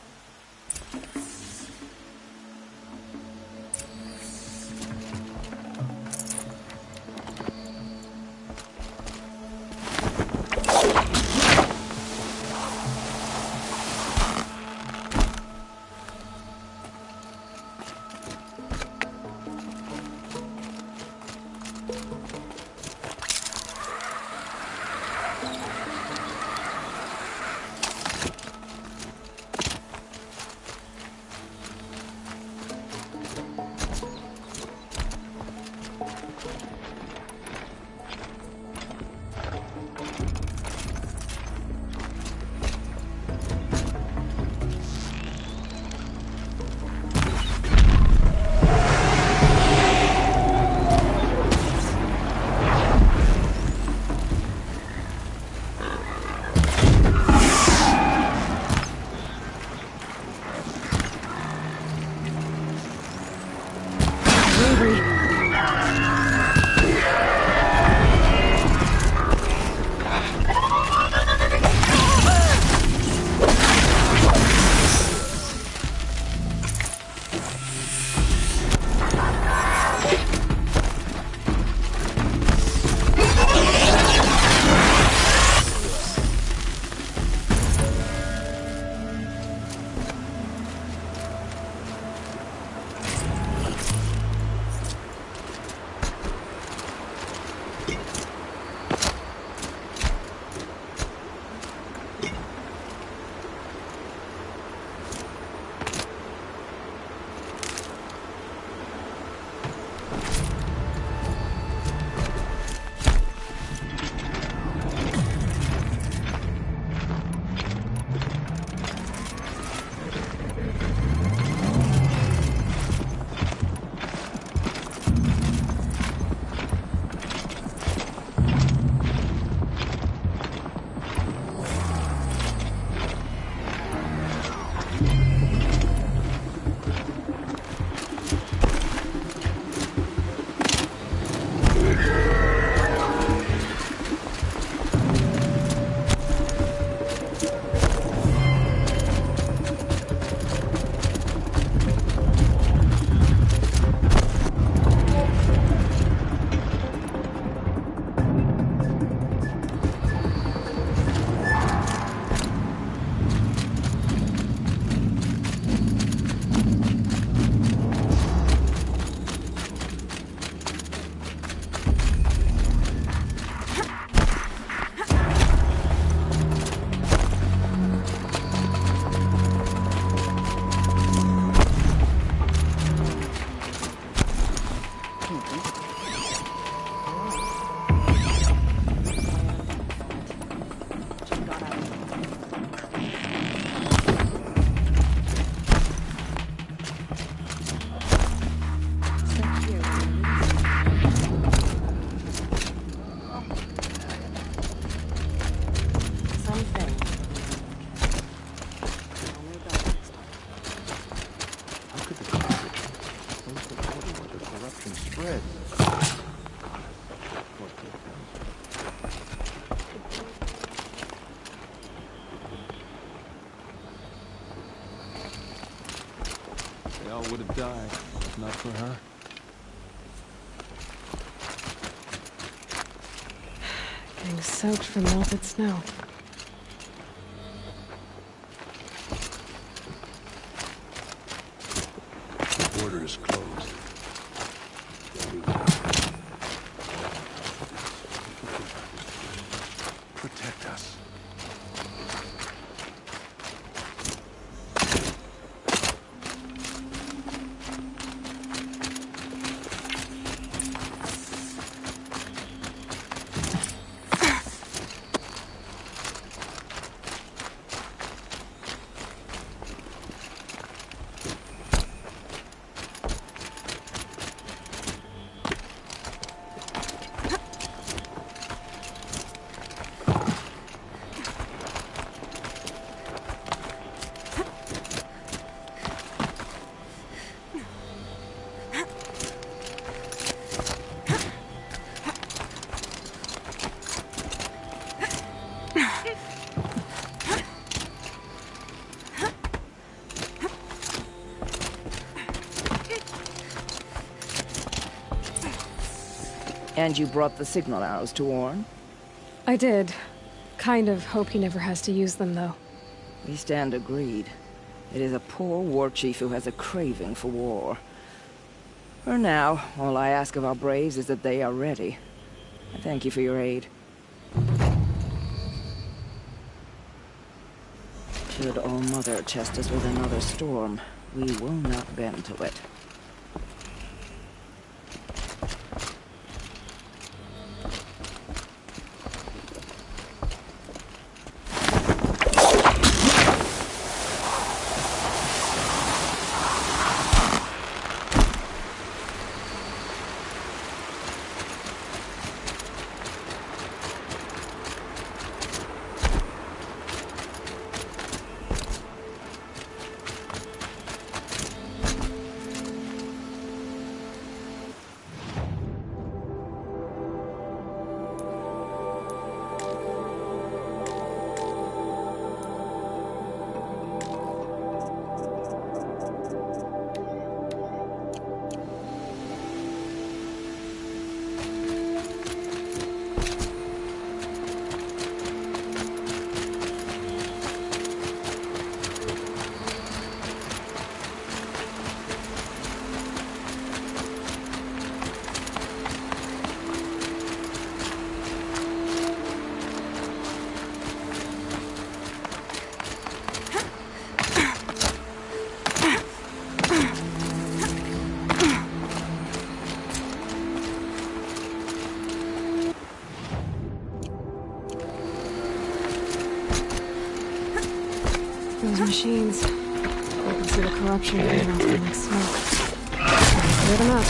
would have died, if not for her. Getting soaked from melted snow. The border is closed. Protect us. And you brought the signal arrows to warn? I did. Kind of hope he never has to use them, though. We stand agreed. It is a poor war chief who has a craving for war. For now, all I ask of our braves is that they are ready. I thank you for your aid. Should All Mother test us with another storm, we will not bend to it. Those machines. I can see the corruption getting off the next smoke. Clear them up.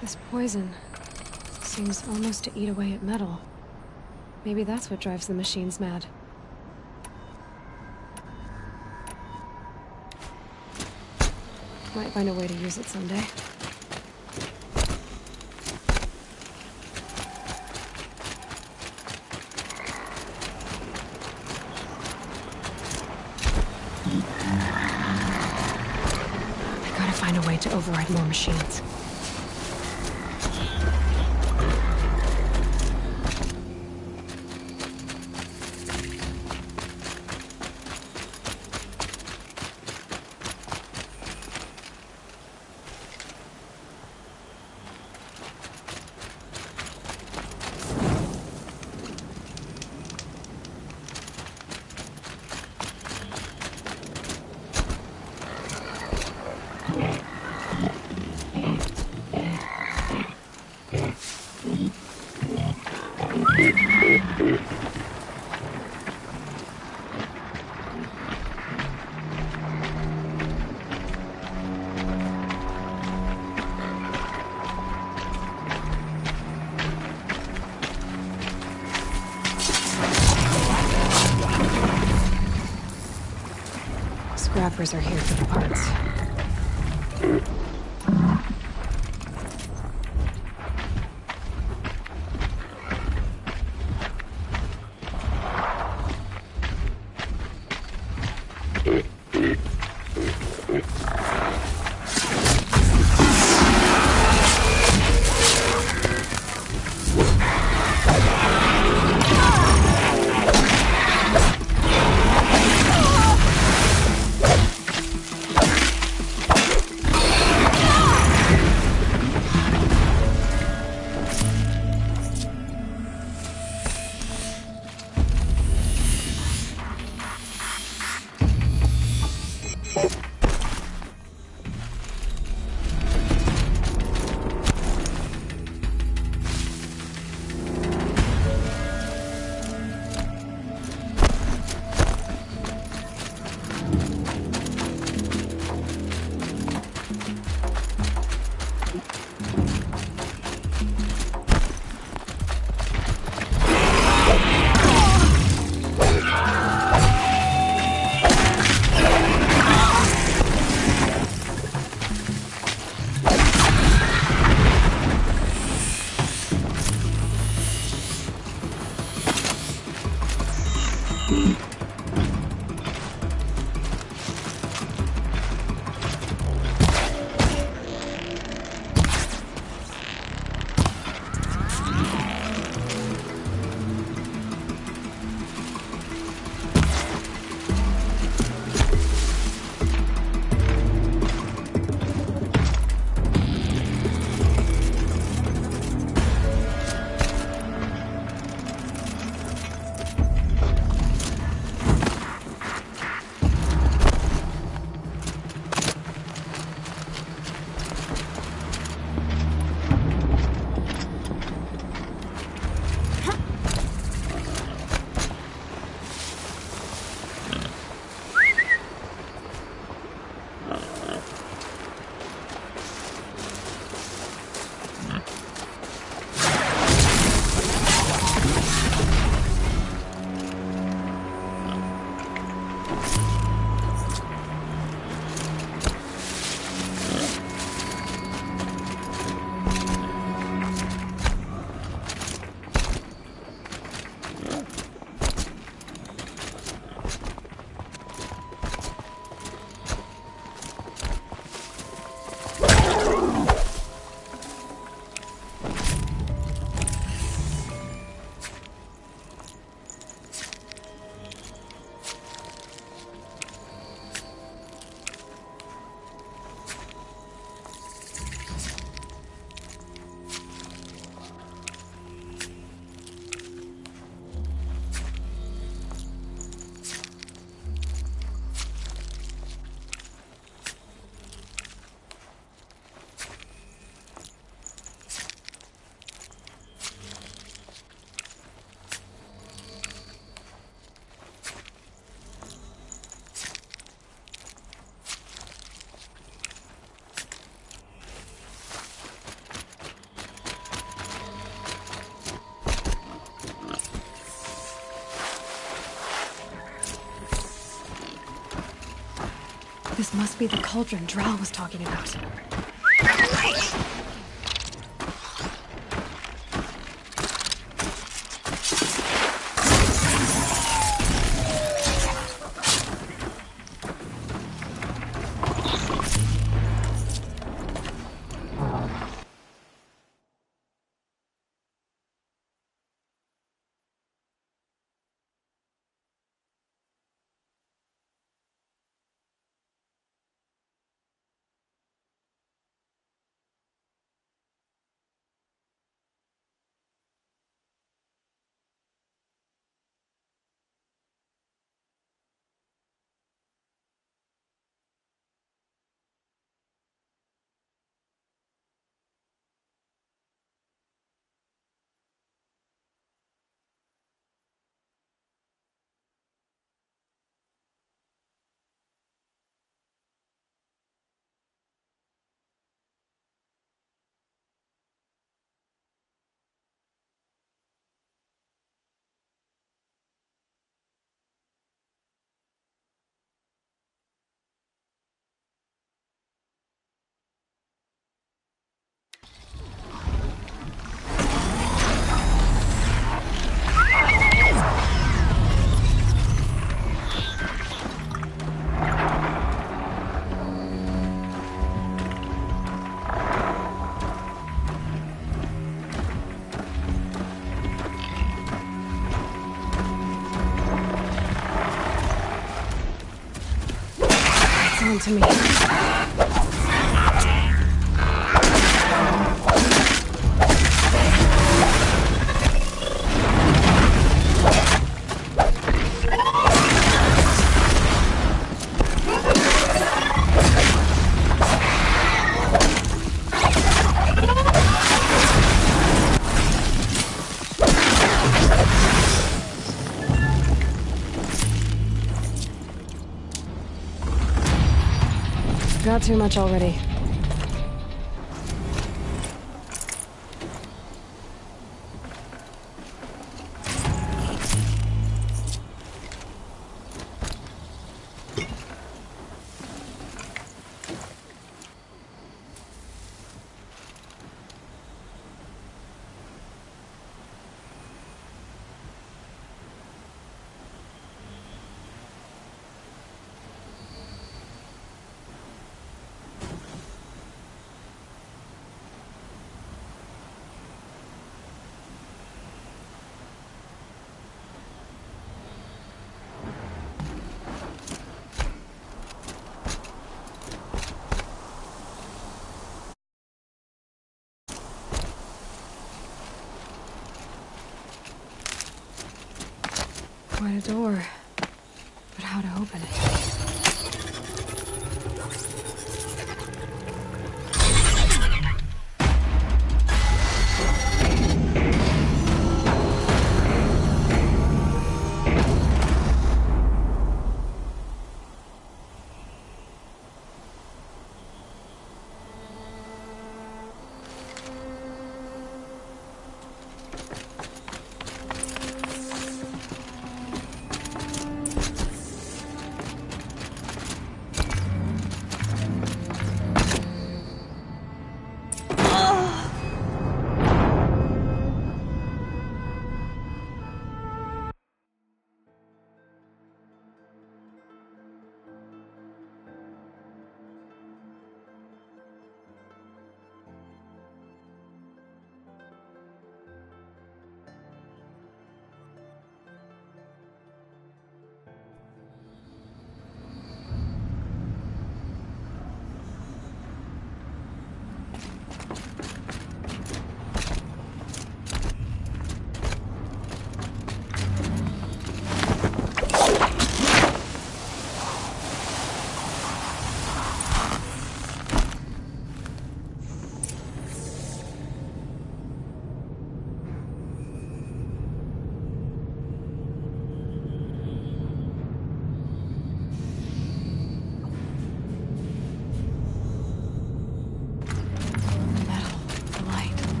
This poison seems almost to eat away at metal. Maybe that's what drives the machines mad. Might find a way to use it someday. I gotta find a way to override more machines. papers are here for the parts. This must be the cauldron Drow was talking about. Listen to me. Got too much already. Quite a door, but how to open it?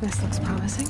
This looks promising.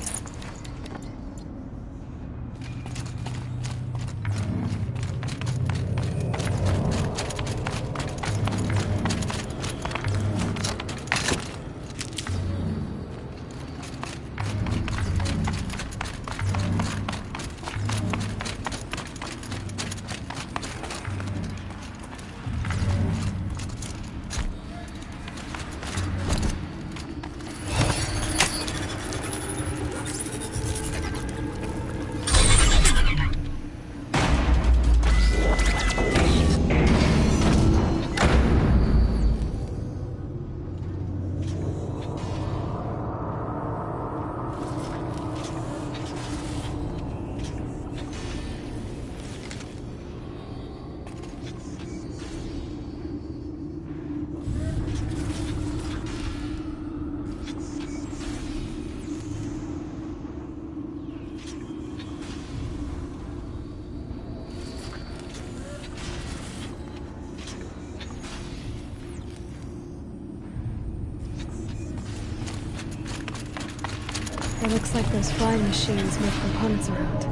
It looks like those flying machines move components around.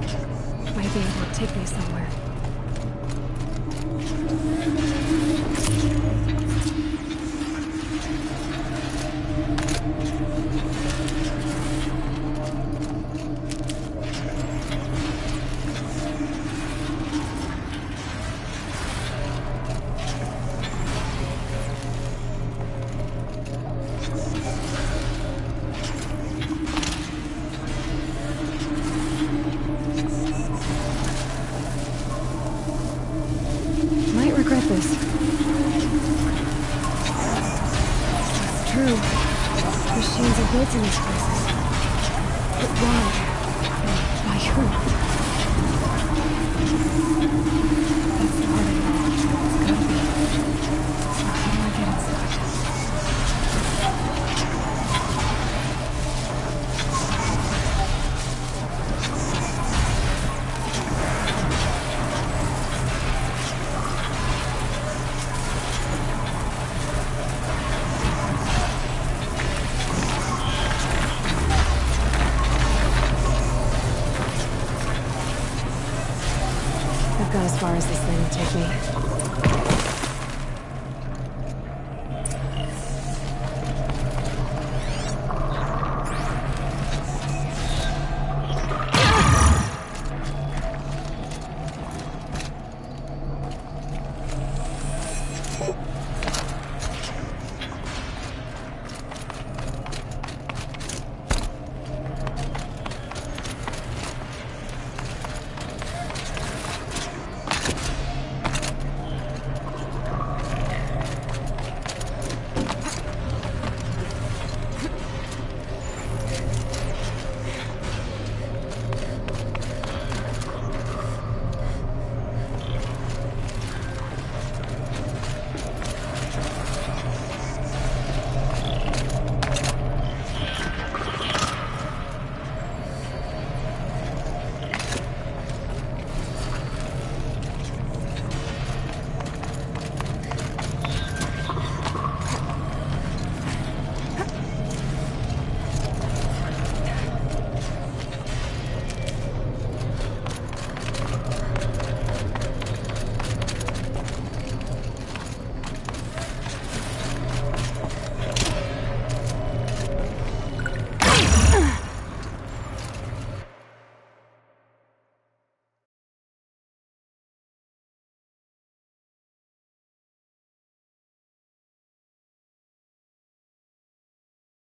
Might be able to take me somewhere. Regret this. It's true. Machines are built in these places. But why? And by who? That's the part of it all. It's gotta be. So how do I get inside? I've got as far as this thing will take me.